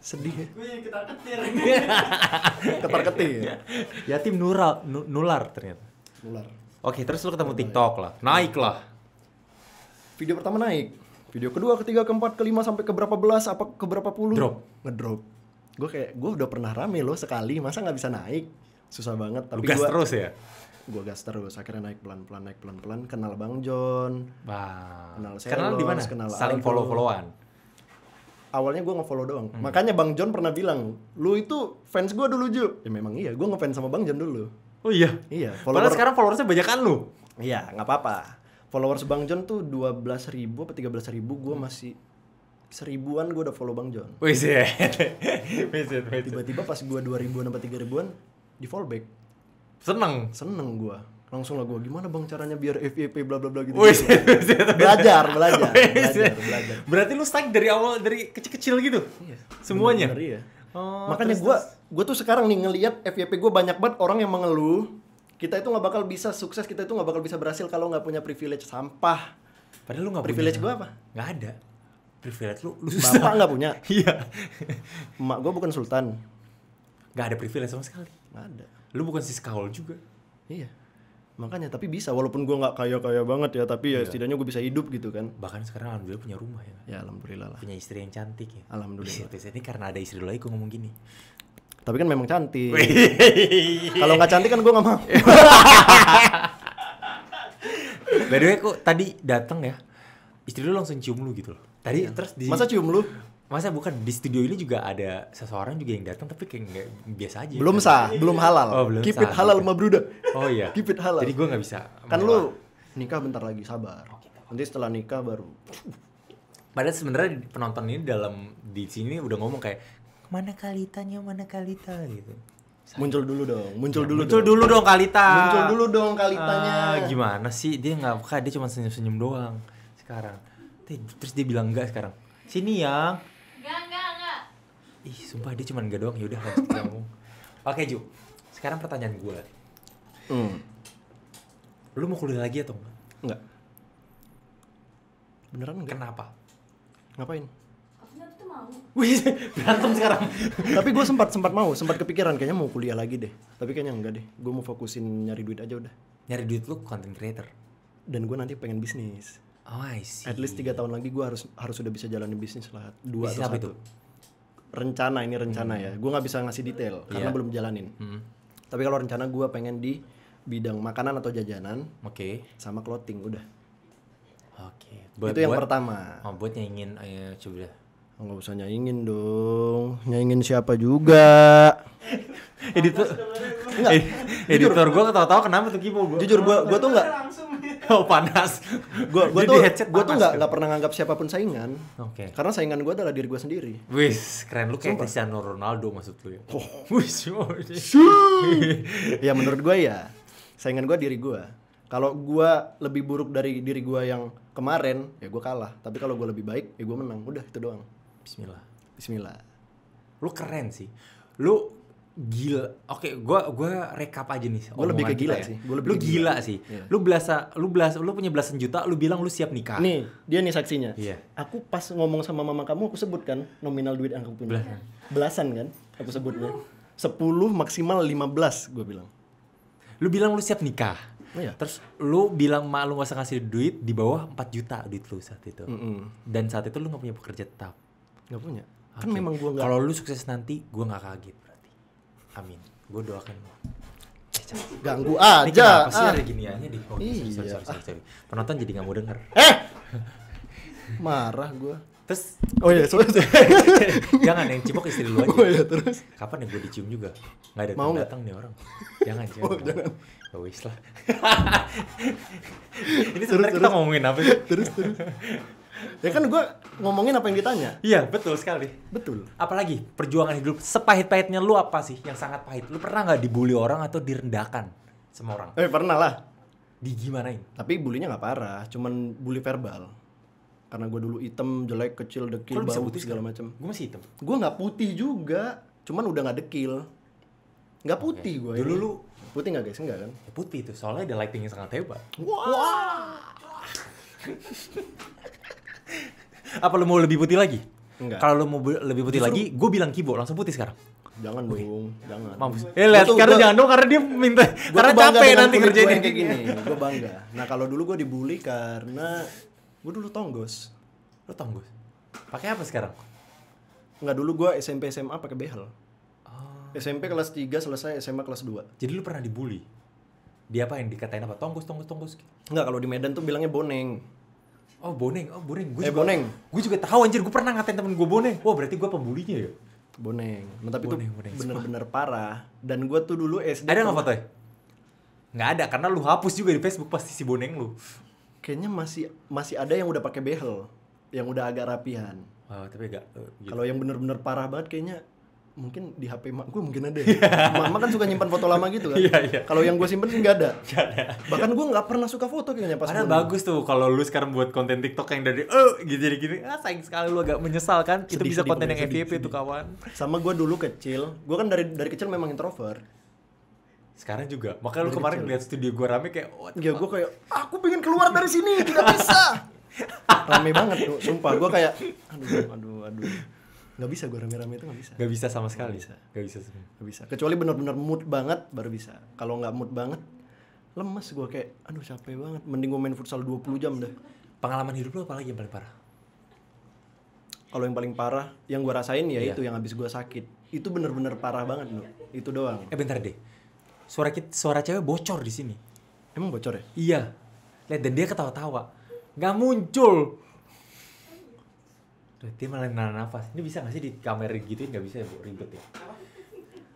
Sedih ya. Gue jadi ketar-ketir. Ketar-ketir. Yatim nular ternyata. Nular. Oke, terus lu ketemu TikTok lah. Naik lah. Video pertama naik. Video kedua, ketiga, keempat, kelima sampai ke berapa belas, apa ke berapa puluh? Drop. Ngedrop. Gue udah pernah rame loh sekali, masa nggak bisa naik? Susah banget. Lu Tapi gas terus ya? Gue gas terus. Akhirnya naik pelan-pelan. Kenal Bang John. Wah. Kenal Kenal di mana? Selos, kenal Saling Aldo. follow-followan. Awalnya gue nge-follow doang. Makanya Bang John pernah bilang, lu itu fans gue dulu Ju. Ya memang iya, gue ngefans sama Bang John dulu. Oh iya. Iya. Padahal sekarang followersnya banyakan lu. Iya, nggak apa-apa. Followers Bang John tuh 12.000 apa 13.000, gue masih 1000-an gue udah follow Bang John. Wih sih. Tiba-tiba pas gue 2000-an apa 3000-an di follow back. Seneng. Seneng gue. Langsung lah gue, gimana bang caranya biar FYP bla bla bla gitu. Wih Belajar. Belajar. Berarti lu start dari awal dari kecil-kecil gitu? Iya. Semuanya? Bener, iya. Oh, Makanya gue tuh sekarang nih ngelihat FYP gue banyak banget orang yang mengeluh. Kita itu nggak bakal bisa sukses, kita itu nggak bakal bisa berhasil kalau nggak punya privilege sampah. Padahal lu nggak Privilege punya. gue apa? Nggak ada. Privilege lu susah. Bapak nggak punya. Iya. Emak gue bukan sultan. Nggak ada privilege sama sekali. Nggak ada. Lu bukan si Skaul juga. Iya. Makanya tapi bisa walaupun gue nggak kaya banget ya, tapi ya Iya. setidaknya gue bisa hidup gitu kan. Bahkan sekarang alhamdulillah punya rumah ya. Ya alhamdulillah lah. Punya istri yang cantik ya. Alhamdulillah. Ini karena ada istri lu lagi gue ngomong gini. Tapi kan memang cantik. Kalau nggak cantik kan gue nggak mau. By the way, kok tadi datang ya, istri lu langsung cium lu gitu loh. Tadi terus di Masa cium lu? Masa bukan di studio ini juga ada seseorang juga yang datang tapi kayak nggak biasa aja. Belum sah, belum halal. Oh, belum Keep sah, it halal oke. ma bruda. Oh iya. Keep it halal. Jadi gue nggak bisa. Kan lu nikah bentar lagi, sabar. Nanti setelah nikah baru. Padahal sebenarnya penonton ini di sini udah ngomong kayak mana Kalitanya gitu. Muncul dulu dong, muncul dulu dong Kalita. Muncul dulu dong Kalitanya. Gimana sih dia nggak peka, dia cuma senyum-senyum doang sekarang. Terus dia bilang enggak sekarang. Sini yang. Enggak. Ih, sumpah dia cuma enggak doang. Ya udah lanjut kita ngomong. Oke, Ju. Sekarang pertanyaan gue. Lu mau kuliah lagi atau enggak? Enggak. Beneran enggak? Kenapa? Ngapain? Aku tuh mau. Wih, berantem sekarang. Tapi gue sempat kepikiran kayaknya mau kuliah lagi deh. Tapi kayaknya enggak deh. Gue mau fokusin nyari duit aja udah. Nyari duit lu content creator. Dan gue nanti pengen bisnis. Oh, I see. At least 3 tahun lagi gue harus sudah bisa jalanin bisnis lah. 2 Bisnis atau apa 1. itu? Rencana ya. Gue nggak bisa ngasih detail karena Iya. belum jalanin. Tapi kalau rencana gue pengen di bidang makanan atau jajanan Oke. sama clothing udah. Oke. Itu yang pertama. Oh, buat nyaingin ayo coba deh. Oh, nggak usah nyaingin dong. Nyaingin siapa juga. Editor. Enggak. Editor gua ketawa-tawa kenapa tuh Kibo gua? Jujur gue tuh nggak. Oh, panas. Gue Jadi tuh headset gue tuh panas, kan? nggak pernah nganggap siapapun saingan. Oke. Karena saingan gue adalah diri gue sendiri. Wis, keren lu kayak Sumpah. Cristiano Ronaldo maksud lu ya. Oh. Wis. Ya menurut gue ya saingan gue diri gue. Kalau gue lebih buruk dari diri gue yang kemarin, ya gue kalah. Tapi kalau gue lebih baik, ya gue menang. Udah itu doang. Bismillah. Bismillah. Lu keren sih. Lu gila. Oke, gua rekap aja nih. Gua lebih omongan ke gila kita ya. sih. Gua lebih Lu ke gila gila. sih. Iya. Lu punya belasan juta, lu bilang lu siap nikah. Nih, dia nih saksinya. Iya. Aku pas ngomong sama mama kamu, aku sebut kan nominal duit yang aku punya. Belasan kan? Aku sebutnya. 10 maksimal 15 gue bilang. Lu bilang lu siap nikah. Oh iya. Terus lu bilang mak lu gak usah ngasih duit di bawah 4 juta duit lu saat itu. Dan saat itu lu gak punya pekerja tetap. Gak punya. Kan Oke. memang gua nggak. Kalau lu sukses nanti, gue nggak kaget berarti. Amin. Gue doakan lu. Ganggu Ini aja. kenapa sih ada giniannya di? Oh, Iya. sorry. Penonton jadi nggak mau denger. Marah gua. Terus Oh iya, sorry. jangan yang cibok istri lu aja. Oh iya, terus. Kapan ya gue dicium juga? Nggak ada Mau nggak? datang nih orang. Jangan. Oh, jangan. Ya wis lah. Ini sebenarnya kita ngomongin apa sih? Terus. Ya kan gua ngomongin apa yang ditanya. Iya, betul sekali. Betul. Apalagi perjuangan hidup sepahit-pahitnya lu apa sih yang sangat pahit? Lu pernah nggak dibully orang atau direndahkan sama orang? Pernah lah. Digimanain? Tapi bulinya nggak parah, cuman bully verbal. Karena gue dulu hitam, jelek, kecil, dekil, Kok lu bisa bau putih segala sekarang? macam. Gue masih hitam. Gue nggak putih juga, cuman udah nggak dekil. Nggak putih gue. Dulu lu putih nggak guys? Enggak kan? ya putih itu soalnya ada lighting yang sangat hebat. Wah. Apa lu mau lebih putih lagi? Enggak. Kalau lu mau lebih putih lagi, gue bilang Kibo langsung putih sekarang. Jangan dong, jangan. Mampus. Lihat karena jangan dong karena dia minta karena capek nanti ngerjainnya kayak gini. Gue bangga. Nah kalau dulu gue dibully karena gue dulu tonggos. Lu tonggos. Pakai apa sekarang? Nggak, dulu gue SMP SMA pakai behel. SMP kelas 3 selesai, SMA kelas 2. Jadi lu pernah dibully? Dia apa yang dikatain apa? Tonggos. Enggak, kalau di Medan tuh bilangnya boneng. Oh boneng. Boneng. Gue juga tahu anjir, gue pernah ngatain temen gue boneng. Wah berarti gue pembulinya ya? Boneng. Nah, tapi Boneng. itu bener-bener parah. Dan gue tuh dulu SD. Ada nggak fotonya? Nggak ada, karena lu hapus juga di Facebook pasti si boneng lu. Kayaknya masih ada yang udah pakai behel, yang udah agak rapihan. Wah tapi enggak. Gitu. Kalau yang bener-bener parah banget kayaknya mungkin di HP mak gue mungkin ada. Mama kan suka nyimpan foto lama gitu kan. Iya. Kalau yang gue simpen sih nggak ada. Bahkan gue nggak pernah suka foto kayaknya pas. Padahal gua dulu. bagus tuh kalau lu sekarang buat konten TikTok yang dari gini. Sayang sekali lu agak menyesal kan. Itu bisa Sedih, konten yang sedih, FYP tuh kawan. Sama gue dulu kecil, gue kan dari kecil memang introvert. Sekarang juga. Makanya lu kemarin lihat studio gua rame kayak Ya gue kayak aku pengen keluar dari sini, tidak bisa. Rame banget tuh, sumpah. Gue kayak aduh. Nggak bisa gue rame-rame itu nggak bisa. Gak bisa sama sekali. Nggak bisa. Kecuali benar-benar mood banget baru bisa. Kalau nggak mood banget, lemes gue kayak aduh capek banget. Mending gue main futsal 20 jam dah. Pengalaman hidup lu apa lagi yang paling parah? Kalau yang paling parah yang gue rasain ya Iya. itu yang habis gue sakit. Itu bener-bener parah banget loh. Itu doang. Bentar deh. Suara cewek bocor di sini. Emang bocor ya? Iya. Lihat dan dia ketawa-tawa. Nggak muncul. Tuh, dia malah nahan nafas. Ini bisa nggak sih di kamera gituin? Nggak bisa ya, Bu? Ribet ya.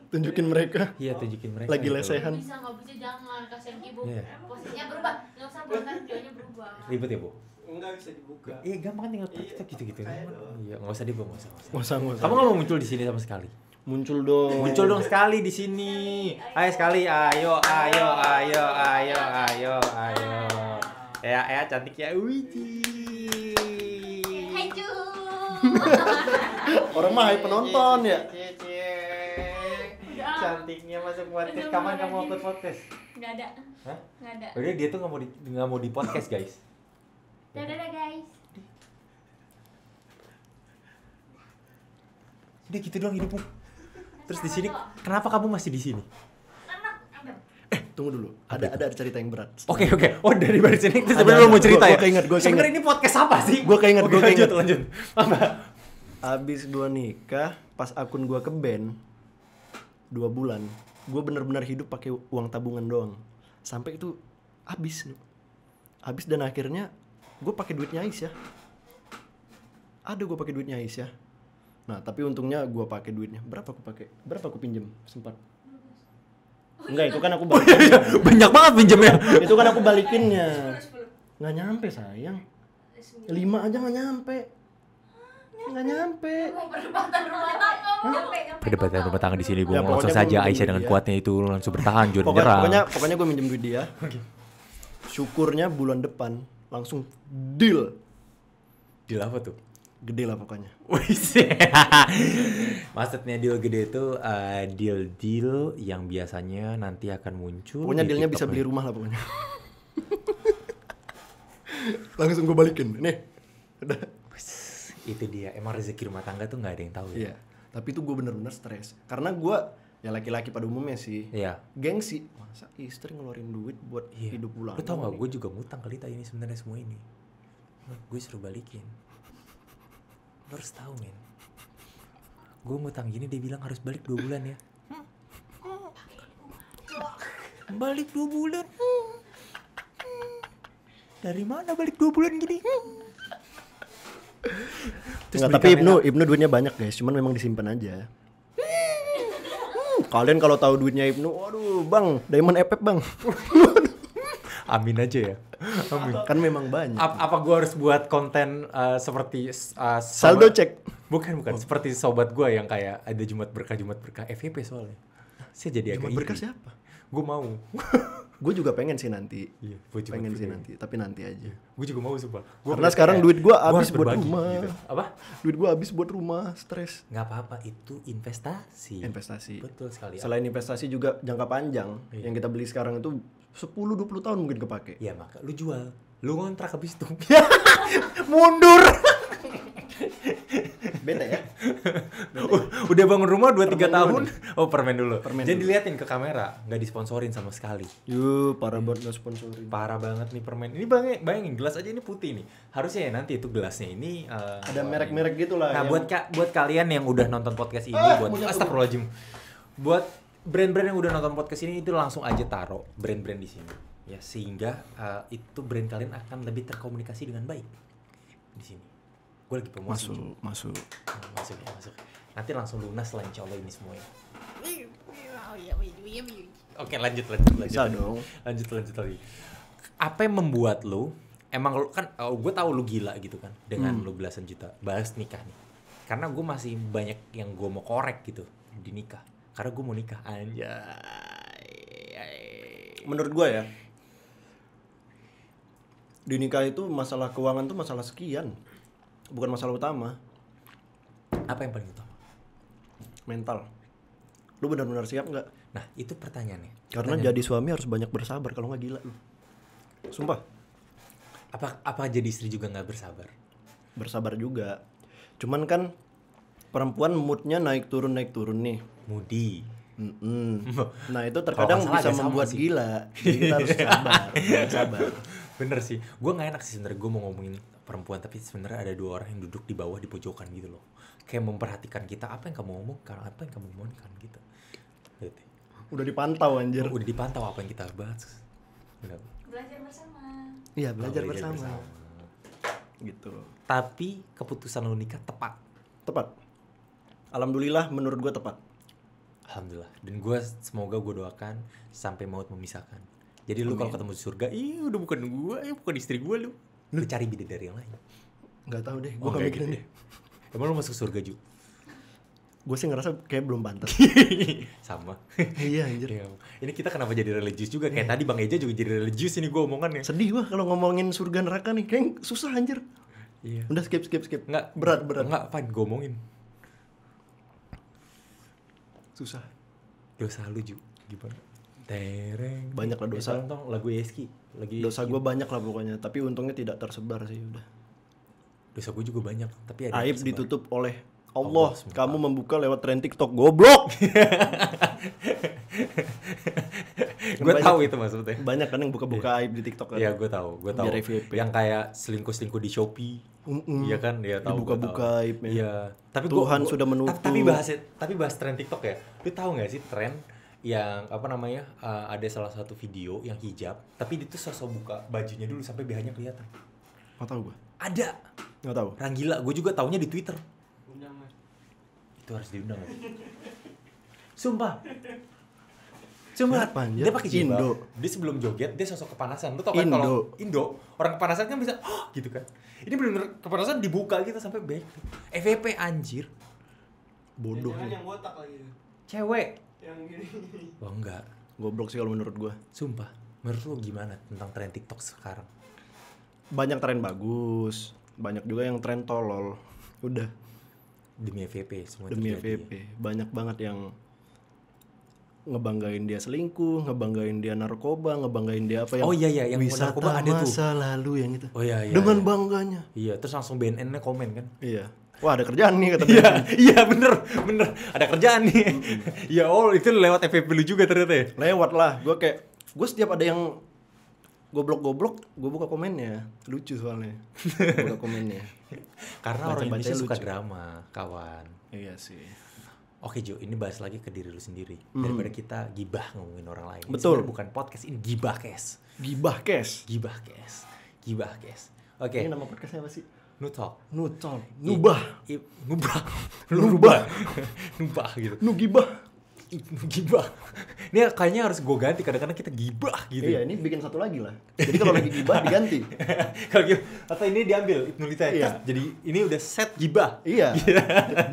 Tunjukin mereka Iya, tunjukin mereka. lagi gitu. lesehan. Bisa nggak bisa jangan kasihan ibu. Iya. Posisinya berubah. Nggak usah bukan videonya berubah. Ribet ya, Bu? Enggak bisa dibuka. Iya, gampang kan tinggal kita gitu-gitu. Iya, nggak usah dibawa, nggak usah. Nggak usah. Kamu nggak mau muncul di sini sama sekali? Muncul dong. Muncul dong sekali di sini. Ayo sekali, ayo. Ya cantik ya. Hai cu. Orang mah hai penonton ya. Cantiknya masuk podcast. Kapan kamu upload podcast? Nggak ada. Hah? Nggak ada. Udah dia tuh nggak mau di podcast guys. Dadah guys. Udah gitu doang hidupmu. Terus di sini kenapa kamu masih di sini? Tunggu dulu. Ada cerita yang berat. Oke. Oh dari sini terus Ada, sebenarnya lu mau cerita gua ya? keinget. Sebenarnya ini podcast apa sih? Gua keinget. Lanjut. Apa? Abis gue nikah, pas akun gue ke band 2 bulan, gue bener-bener hidup pakai uang tabungan doang. Sampai itu habis dan akhirnya gue pakai duitnya Aisyah. Gue pakai duitnya Aisyah. Nah tapi untungnya gue pakai duitnya. Berapa aku pinjem sempat? Enggak, itu kan aku balikin. Banyak banget pinjamnya. Itu kan aku balikinnya. Nggak nyampe sayang. 5 aja nggak nyampe. Perdebatan rumah tangga di sini, Bu. Ya, Langsung pokoknya saja gua minjem Aisyah dengan duit kuatnya itu langsung bertahan, jual menyerang. Pokoknya gue minjem duit dia. Syukurnya bulan depan langsung deal. Deal apa tuh? Gede lah pokoknya. Wis. Maksudnya deal gede itu deal yang biasanya nanti akan muncul. Pokoknya di dealnya TikTok bisa beli nih. rumah lah pokoknya. Langsung gue balikin. Nih. Udah. Wis, itu dia. Emang rezeki rumah tangga tuh nggak ada yang tahu ya. Iya. Tapi itu gue bener-bener stres. Karena gue ya laki-laki pada umumnya sih. Iya. Gengsi. Masa istri ngeluarin duit buat Iya. hidup bulan. Lu tau gak, gue juga ngutang kali ini sebenarnya semua ini. Gue suruh balikin. Lu harus tahu men. gue ngutang gini, dia bilang harus balik 2 bulan ya. Balik 2 bulan. Dari mana balik 2 bulan gini? Nggak, tapi Ibnu duitnya banyak guys, cuman memang disimpan aja. Kalian kalau tahu duitnya Ibnu, waduh bang, Diamond FF bang. Amin aja ya. Amin. Kan memang banyak. Apa gue harus buat konten seperti Saldo cek. Bukan seperti sobat gue yang kayak ada Jumat berkah FYP soalnya. Saya jadi agak Jumat berkah iri. siapa? Gue mau. Gue juga pengen sih nanti. Iya, buat Jumat Pengen sih berkah. nanti, tapi nanti aja. Gue juga mau sumpah. Karena sekarang duit gue habis harus buat berbagi, rumah. gitu. Apa? Duit gue habis buat rumah, stres. Nggak apa-apa, itu investasi. Investasi. Betul sekali. Selain investasi juga jangka panjang. Iya. Yang kita beli sekarang itu 10-20 tahun mungkin kepake. Ya maka lu jual, lu ngontrak habis itu. Mundur. Bete ya. Udah bangun rumah 2-3 Permen tahun. dulu Oh, permen dulu. Permen Jadi dulu. diliatin ke kamera, nggak disponsorin sama sekali. Yuh, parah banget nggak sponsorin. Parah banget nih permen. Ini bayangin gelas aja ini putih nih. Harusnya ya nanti itu gelasnya ini Ada merek-merek gitu lah. Nah, yang- buat kalian yang udah nonton podcast ini, buat astagfirullahaladzim. Buat brand-brand yang udah nonton podcast ini itu langsung aja taruh brand-brand di sini. Ya, sehingga itu brand kalian akan lebih terkomunikasi dengan baik di sini. Gue lagi promosi. Masuk. Masuk. Nanti langsung lunas lah insya Allah ini semuanya. Oke, lanjut. Bisa dong. Lanjut lagi. Apa yang membuat lu emang lu kan gue tahu lu gila gitu kan dengan lu belasan juta bahas nikah nih. Karena gue masih banyak yang gue mau korek gitu di nikah. Karena gue mau nikah anjay. Menurut gue ya, di nikah itu masalah keuangan tuh masalah sekian, bukan masalah utama. Apa yang paling utama? Mental. Lu benar-benar siap nggak? Nah, itu pertanyaannya. Karena jadi suami harus banyak bersabar, kalau nggak gila lu. Sumpah. Apa jadi istri juga nggak bersabar? Bersabar juga. Cuman kan perempuan moodnya naik turun nih. Moody. Nah itu terkadang Kalau nggak salah bisa agak sama membuat sih. gila. Jadi kita harus sabar. Bener sih. Gue nggak enak sih sebenernya gue mau ngomongin perempuan, tapi sebenarnya ada 2 orang yang duduk di bawah di pojokan gitu loh. Kayak memperhatikan kita, apa yang kamu omongkan, apa yang kamu mohonkan gitu. Gitu. Udah dipantau anjir. Udah dipantau apa yang kita bahas. Bener. Belajar bersama. Iya, belajar bersama. Gitu. Tapi keputusan lu nikah tepat. Tepat. Alhamdulillah menurut gue tepat. Alhamdulillah. Dan semoga gue doakan sampai maut memisahkan. Jadi lu kalau ketemu di surga, udah bukan gue, bukan istri gue lu. Lu cari bidadari yang lain. Nggak tahu deh, gue Oh, nggak kayak mikirin gitu deh. Emang lu masuk surga Ju? Gue sih ngerasa kayak belum pantas. Sama. Iya anjir. Iya. Ini kita kenapa jadi religius juga? Kayak tadi Bang Eja juga jadi religius ini gue omongannya. Sedih gua kalau ngomongin surga neraka nih, kayak susah anjir. Iya. Udah skip. Enggak. Berat. Enggak, fine, gue omongin. Susah. Dosa lu Ju. Gimana? Tereng. Banyak lah dosa. Tolong lagu Eski. Dosa gue banyak lah pokoknya, tapi untungnya tidak tersebar sih udah. Dosa gue juga banyak, tapi ada yang Aib tersebar. ditutup oleh Allah. Allah, Kamu membuka lewat tren TikTok, goblok. Gue tahu itu maksudnya. Banyak kan yang buka-buka aib di TikTok kan. Iya, gue tahu. Biar FYP. Yang kayak selingkuh-selingkuh di Shopee. Iya kan, dia tahu. Dibuka-buka gua tahu. aibnya. Iya. Tapi Tuhan sudah menutup. Tapi bahas tren TikTok ya. Lu tahu nggak sih tren yang apa namanya? Ada salah satu video yang hijab, tapi dia tuh sosok buka bajunya dulu sampai BH-nya kelihatan. Nggak tahu gue. Ada. Nggak tahu. Orang gila, gue juga taunya di Twitter. Itu harus diundang ya? Sumpah. Siapa, anjir? Dia pakai jilbab. Indo. Dia sebelum joget dia sosok kepanasan. Lu tau kan kalau Indo orang kepanasan kan bisa gitu kan. Ini benar-benar kepanasan dibuka gitu sampai back. FVP anjir. Bodoh. Jangan yang botak lagi. Cewek. Yang gini. Oh enggak. Goblok sih kalau menurut gue. Sumpah. Menurut lu gimana tentang tren TikTok sekarang? Banyak tren bagus, banyak juga yang tren tolol. Udah. Demi FVP semua Demi terjadi. FVP. Banyak banget yang ngebanggain dia selingkuh, ngebanggain dia narkoba, ngebanggain dia apa yang Oh iya, yang wisata narkoba ada tuh. masa lalu yang itu. Oh iya. Dengan iya. bangganya. Iya, terus langsung BNN-nya komen kan. Iya. Wah, ada kerjaan nih kata Iya, dia. iya bener. Ada kerjaan nih. Ya itu lewat FVP lu juga ternyata ya. Lewat lah. Gue setiap ada yang goblok-goblok, gue buka komennya. Lucu soalnya. Buka komennya. Karena orang Baca-baca Indonesia suka lucu. drama, kawan. Iya sih. Oke Jo, ini bahas lagi ke diri lu sendiri daripada kita gibah ngomongin orang lain. Ini Betul. sebenarnya bukan podcast, ini gibah kes. Gibah kes. Gibah kes. Gibah kes. Oke. Ini nama podcastnya apa sih? Nutalk. Nutal. Nubah. Nubah. Nubah. Nubah gitu. Nugibah. Gibah. Ini kayaknya harus gue ganti, kadang-kadang kita gibah gitu. Iya, ini bikin satu lagi lah. Jadi kalau lagi gibah diganti. Kalau gitu, atau ini diambil Ibnulita. Iya. Jadi ini udah set gibah. Iya.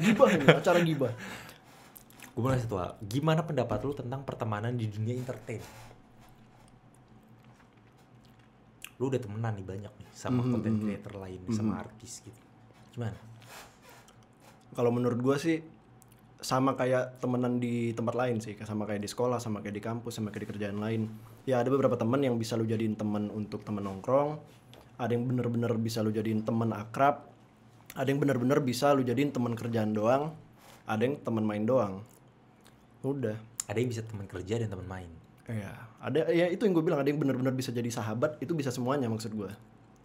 Gibah ini, acara gibah. Gue mau nanya satu hal, gimana pendapat lu tentang pertemanan di dunia entertain? Lu udah temenan nih banyak nih sama content creator lain, sama artis gitu. Gimana? Kalau menurut gua sih sama kayak temenan di tempat lain sih, sama kayak di sekolah, sama kayak di kampus, sama kayak di kerjaan lain. Ya ada beberapa teman yang bisa lu jadiin teman untuk teman nongkrong, ada yang bener-bener bisa lu jadiin teman akrab, ada yang bener-bener bisa lu jadiin teman kerjaan doang, ada yang teman main doang. Udah. Ada yang bisa teman kerja dan teman main. Iya, ada ya itu yang gue bilang, ada yang benar-benar bisa jadi sahabat, itu bisa semuanya maksud gue.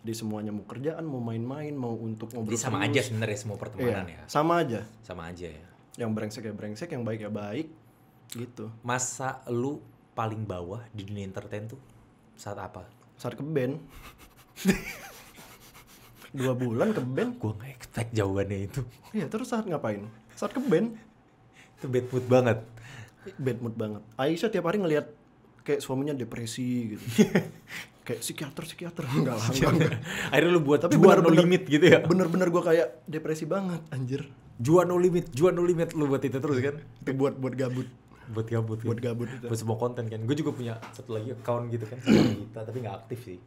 Jadi semuanya mau kerjaan, mau main-main, mau untuk ngobrol. Jadi sama aja sebenarnya semua pertemanan Iya, ya. sama aja. Sama aja ya. Yang brengsek ya brengsek, yang baik ya baik, gitu. Masa lu paling bawah di dunia entertain tuh saat apa? Saat ke band 2 bulan ke band. Gue gak expect jawabannya itu. Iya, terus saat ngapain? Saat ke band Itu bad mood banget. bad mood banget. Aisyah tiap hari ngelihat kayak suaminya depresi gitu. Kayak psikiater enggak lah, enggak. Akhirnya lu buat Tapi jual no bener-bener- limit gitu ya. Bener-bener gue kayak depresi banget anjir. Jual no limit lu buat itu terus kan. Itu buat gabut. Buat gabut kan? Buat gabut itu. Buat semua konten kan. Gue juga punya satu lagi account gitu kan sama kita, tapi nggak aktif sih.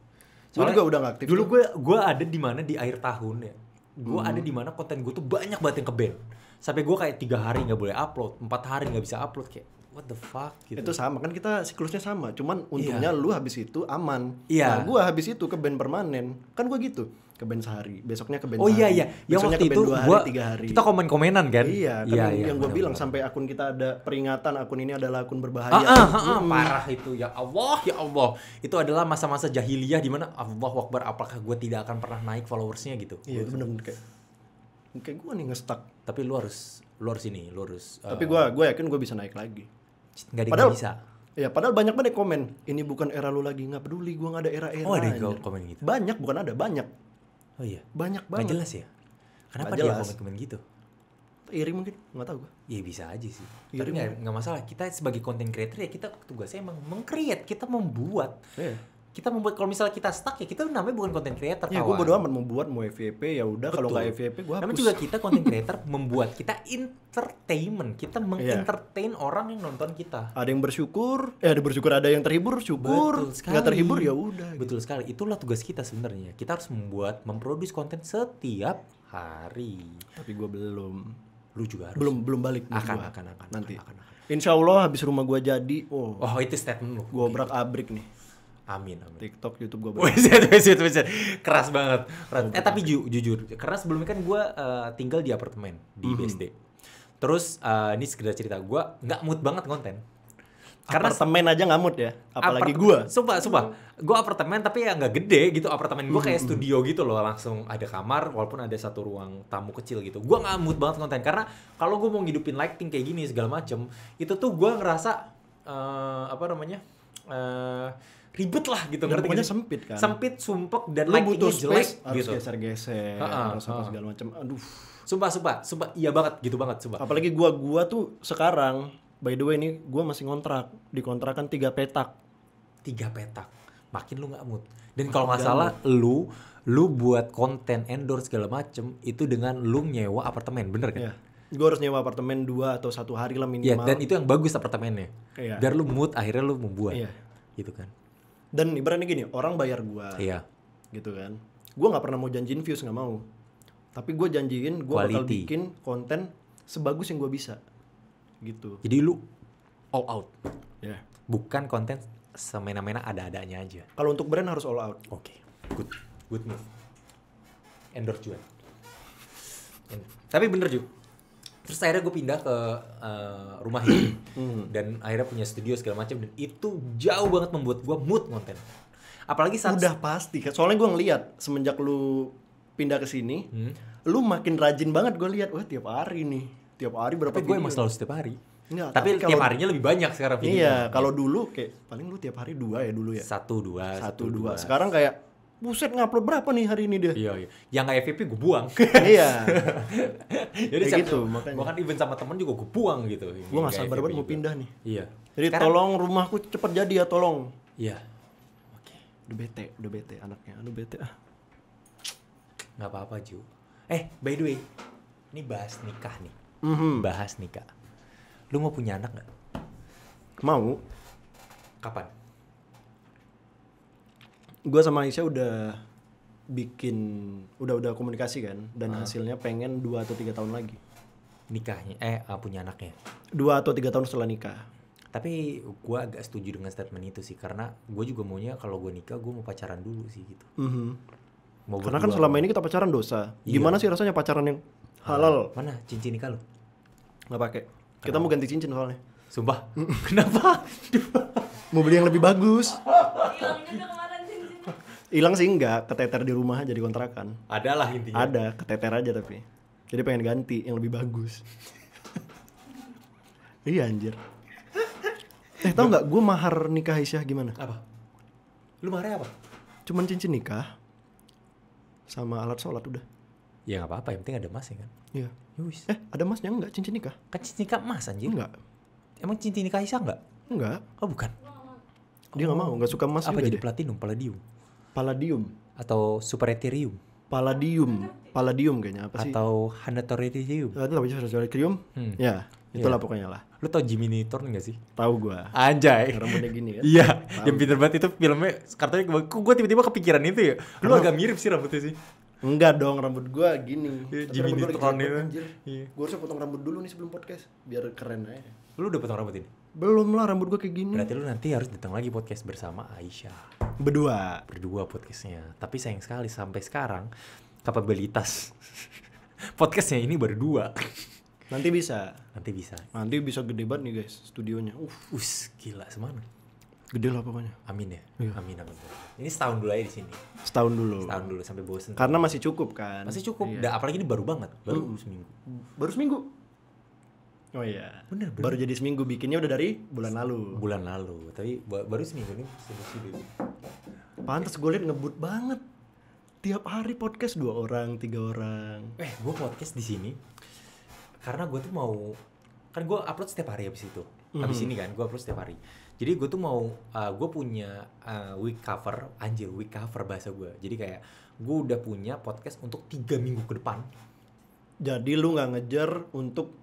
Gue juga udah gak aktif. Dulu gue ada di mana di akhir tahun ya. Gue ada di mana konten gue tuh banyak banget yang ke ban. Sampai gue kayak 3 hari nggak boleh upload, 4 hari nggak bisa upload, kayak what the fuck gitu. Itu sama kan, kita siklusnya sama, cuman untungnya lu habis itu aman. Iya. Nah, gua habis itu ke band permanen. Kan gua gitu, ke band sehari, besoknya ke band Oh sehari. iya iya, yang besoknya waktu ke band itu 2 hari, gua 3 hari. kita komen-komenan kan? Iya, kan iya, yang gua benar, bilang benar. sampai akun kita ada peringatan, akun ini adalah akun berbahaya. Parah itu, ya Allah. Itu adalah masa-masa jahiliyah di mana Allahu Akbar, apakah gue tidak akan pernah naik followersnya gitu. Iya, itu bener-bener kayak gua nih nge-stuck. Tapi lu harus Tapi gua yakin gua bisa naik lagi. nggak ada yang Padahal- bisa. Ya, padahal banyak banget yang komen, ini bukan era lu lagi, nggak peduli, gua nggak ada era-era. Oh, ada yang anjir. komen gitu. Banyak, bukan ada, banyak. Oh iya. Banyak Nggak banget. jelas ya. Kenapa Nggak dia jelas. komen-komen gitu? Iri mungkin, nggak tahu gua. Ya bisa aja sih. Iya, Tapi nggak masalah. Kita sebagai content creator ya kita tugasnya emang meng-create, kita membuat. Iya. Kita membuat, kalau misalnya kita stuck ya kita namanya bukan content creator. Ya kawan. gue bodo amat mau buat mau FYP ya udah, kalau Betul. nggak FYP gue hapus. Namanya juga kita content creator membuat, kita entertainment, kita mengentertain orang yang nonton kita. Ada yang bersyukur, ada bersyukur, ada yang terhibur, syukur. Betul sekali. Nggak terhibur ya udah. Betul sekali. Itulah tugas kita sebenarnya. Kita harus memproduksi konten setiap hari. Tapi gue belum. Lu juga harus. Belum balik nih Akan. gua. Nanti. Insya Allah habis rumah gue jadi, Oh, itu statement lu. gue obrak abrik nih. Amin. TikTok, YouTube gue Wes. Keras banget. Tapi jujur, karena sebelumnya kan gue tinggal di apartemen di BSD. Terus ini sekedar cerita, gue nggak mood banget konten. Karena Apartemen aja nggak mood ya, apalagi gue. Sumpah. Gue apartemen tapi ya nggak gede gitu. Apartemen gue kayak studio gitu loh. Langsung ada kamar walaupun ada satu ruang tamu kecil gitu. Gue nggak mood banget konten. Karena kalau gue mau ngidupin lighting kayak gini segala macem, itu tuh gue ngerasa ribet lah gitu. Dan Ngerti pokoknya nggak sih? sempit kan. Sempit, sumpek, dan Lu butuh lightingnya jelek space, harus gitu. geser-geser, harus apa segala macam. Aduh. Sumpah, iya banget, gitu banget, sumpah. Apalagi gua tuh sekarang, by the way nih, gua masih ngontrak. Di kontrakan 3 petak. 3 petak, makin lu nggak mood. Dan kalau nggak salah, lu buat konten endorse segala macem itu dengan lu nyewa apartemen, bener kan? Iya. Gue harus nyewa apartemen 2 atau 1 hari lah Iya, minimal. dan itu yang bagus apartemennya. Iya. Biar lu mood, akhirnya lu membuat. Iya. Gitu kan. Dan ibaratnya gini, orang bayar gua, Iya. gitu kan. Gua nggak pernah mau janjiin views, nggak mau. Tapi gue janjiin gua bakal Quality. bikin konten sebagus yang gua bisa, gitu. Jadi lu all out. Ya. Bukan konten semena-mena ada-adanya aja. Kalau untuk brand harus all out. Oke, good move. Endorse juga. Tapi bener juga. Terus akhirnya gue pindah ke rumah ini dan akhirnya punya studio segala macam, dan itu jauh banget membuat gue mood konten. Apalagi saat Udah pasti kan. Soalnya gua ngeliat semenjak lu pindah ke sini, lu makin rajin banget gue lihat. Wah, tiap hari nih. Tiap hari berapa Tapi gue video? emang selalu setiap hari. Enggak, Tapi kalau- tiap harinya lebih banyak sekarang videonya. Iya, kalau dulu kayak paling lu tiap hari 2 ya dulu ya. 1, 2. Sekarang kayak buset ngupload berapa nih hari ini dia? Iya. Yang nggak FVP gue buang. Iya. Jadi Kayak gitu, gue makanya. kan event sama temen juga gue buang gitu. Gue gak sabar banget mau pindah nih. Iya. Jadi tolong rumahku cepet jadi ya, tolong. Iya. Oke. Udah bete anaknya. Aduh bete ah. Nggak apa-apa Ju. By the way, ini bahas nikah nih. Bahas nikah. Lu mau punya anak nggak? Mau. Kapan? Gue sama Aisyah udah bikin, udah komunikasi kan. Dan hasilnya pengen 2 atau 3 tahun lagi. Nikahnya, punya anaknya. 2 atau 3 tahun setelah nikah. Tapi gue agak setuju dengan statement itu sih. Karena gue juga maunya kalau gue nikah, gue mau pacaran dulu sih gitu. Mau Karena kan berdua. selama ini kita pacaran dosa. Iya. Gimana sih rasanya pacaran yang halal? Mana cincin nikah lu? Nggak pakai. Kita mau ganti cincin soalnya. Sumpah. Kenapa? Mau beli yang lebih bagus. Hilang juga kemarin cincin. Hilang sih enggak, keteter di rumah aja di kontrakan. Ada lah intinya. Ada, keteter aja tapi. Jadi pengen ganti yang lebih bagus. Iya anjir. Tau nggak gue mahar nikah Aisyah gimana? Apa? Lu marah apa? Cuman cincin nikah sama alat sholat udah. Ya nggak apa-apa, yang penting ada emas ya kan. Iya. Ya wis. Ada masnya enggak cincin nikah? Kan cincin nikah emas anjir. Enggak. Emang cincin nikah Aisyah enggak? Enggak. Oh bukan. Dia nggak mau, nggak suka emas Apa juga jadi dia. platinum, palladium Palladium. atau super ethereum Palladium kayaknya apa sih? atau hanatorium? Itu apa sih Ethereum? Ya, itulah pokoknya lah. Lu tau Jimmy Neutron enggak sih? Tahu gua. Anjay. Rambutnya gini kan? Iya, yang pinter banget itu filmnya. Katanya gue tiba-tiba kepikiran itu ya. Lu agak mirip sih rambutnya sih. Enggak dong, rambut gua gini. Iya, Tapi Jimmy rambut gua lagi Neutron cepet, itu. anjir. Iya. Gua harusnya potong rambut dulu nih sebelum podcast biar keren aja. Lu udah potong rambut ini? Belum lah, rambut gua kayak gini. Berarti lu nanti harus datang lagi podcast bersama Aisyah. Berdua. Berdua podcastnya. Tapi sayang sekali sampai sekarang kapabilitas podcastnya ini berdua. Nanti bisa. Nanti bisa. Nanti bisa gede banget nih guys studionya. Gila semana. Gede lah pokoknya. Amin ya. Iya. Amin. Ini setahun dulu aja di sini. Setahun dulu. Setahun dulu sampai bosen. Karena masih cukup kan. Masih cukup. Iya. Apalagi ini baru banget. Baru seminggu. Baru seminggu. Oh iya. Bener. Baru jadi seminggu, bikinnya udah dari bulan lalu. Bulan lalu. Tapi baru seminggu nih. Sudah. Pantes gue liat ngebut banget. Tiap hari podcast 2 orang, 3 orang. Gue podcast di sini karena gue tuh mau, kan gue upload setiap hari habis itu. Habis ini kan gue upload setiap hari. Jadi gue tuh mau, gue punya week cover bahasa gue. Jadi kayak gue udah punya podcast untuk 3 minggu ke depan. Jadi lu nggak ngejar untuk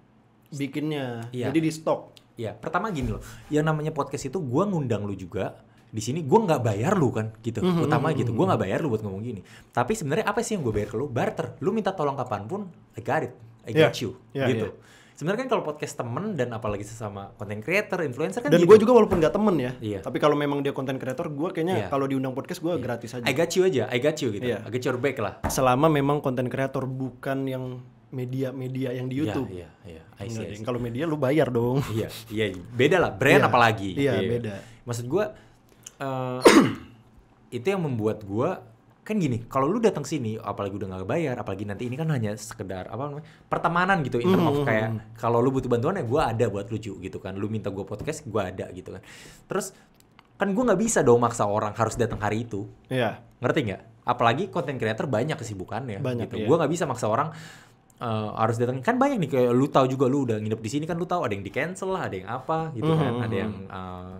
bikinnya. Iya. Jadi di stok. Ya, pertama gini loh, yang namanya podcast itu gue ngundang lu juga. Di sini gue nggak bayar lu kan, gitu. Utama gitu, gue nggak bayar lu buat ngomong gini. Tapi sebenarnya apa sih yang gue bayar ke lu? Barter. Lu minta tolong kapanpun, I got it, I got you, Iya, gitu. iya. Sebenarnya kan kalau podcast temen dan apalagi sesama content creator, influencer kan Dan gitu. gue juga walaupun nggak temen ya. Iya. Tapi kalau memang dia content creator, gue kayaknya Iya. kalau diundang podcast gue gratis aja. I got you aja, I got you gitu. Iya. I got your back lah. Selama memang content creator bukan yang media-media yang di YouTube. Iya. I Enggak, see. ding. Kalau media lu bayar dong. Iya, beda lah, brand Iya. apalagi. Iya, beda. Maksud gue, itu yang membuat gue kan gini, kalau lu datang sini, apalagi udah nggak bayar, apalagi nanti ini kan hanya sekedar apa namanya pertemanan gitu, in term of kayak kalau lu butuh bantuan ya gue ada buat lucu gitu kan, lu minta gue podcast gue ada gitu kan, terus kan gue nggak bisa dong maksa orang harus datang hari itu, Iya. ngerti nggak? Apalagi content creator banyak kesibukannya, Banyak, gitu. iya. Gue nggak bisa maksa orang harus datang, kan banyak nih kayak lu tahu juga, lu udah nginep di sini kan, lu tahu ada yang di cancel lah, ada yang apa gitu kan, ada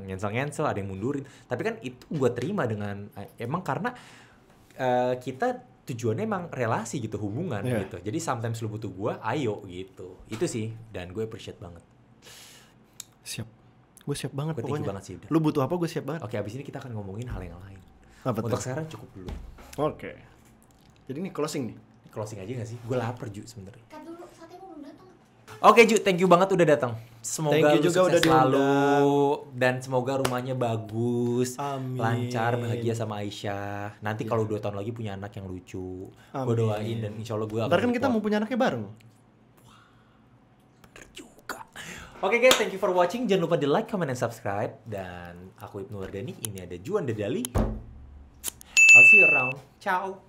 yang cancel, ada yang mundurin, tapi kan itu gue terima dengan emang karena kita tujuannya emang relasi gitu, hubungan Iya. gitu, jadi sometimes lu butuh gue, ayo gitu, itu sih, dan gue appreciate banget. Siap. Gue siap banget Gue thank you pokoknya. banget sih udah. Lu butuh apa gue siap banget. Oke, abis ini kita akan ngomongin hal yang lain. Apa Untuk tuh? sekarang cukup dulu. Oke. Jadi nih closing nih. Closing aja gak sih? Gue lapar Ju sebenarnya. Kat dulu, saatnya belum datang. Oke Ju, thank you banget udah datang. Semoga Thank you lu juga sukses udah selalu dan semoga rumahnya bagus, Amin. lancar, bahagia sama Aisyah. Nanti kalau 2 tahun lagi punya anak yang lucu, gue Amin. doain dan insya Allah gue akan Ntar kan kita support mau punya anaknya bareng. juga. Oke guys, thank you for watching. Jangan lupa di like, comment, dan subscribe. Dan aku Ibnu Wardani, ini ada Juan Dedali. I'll see you around. Ciao.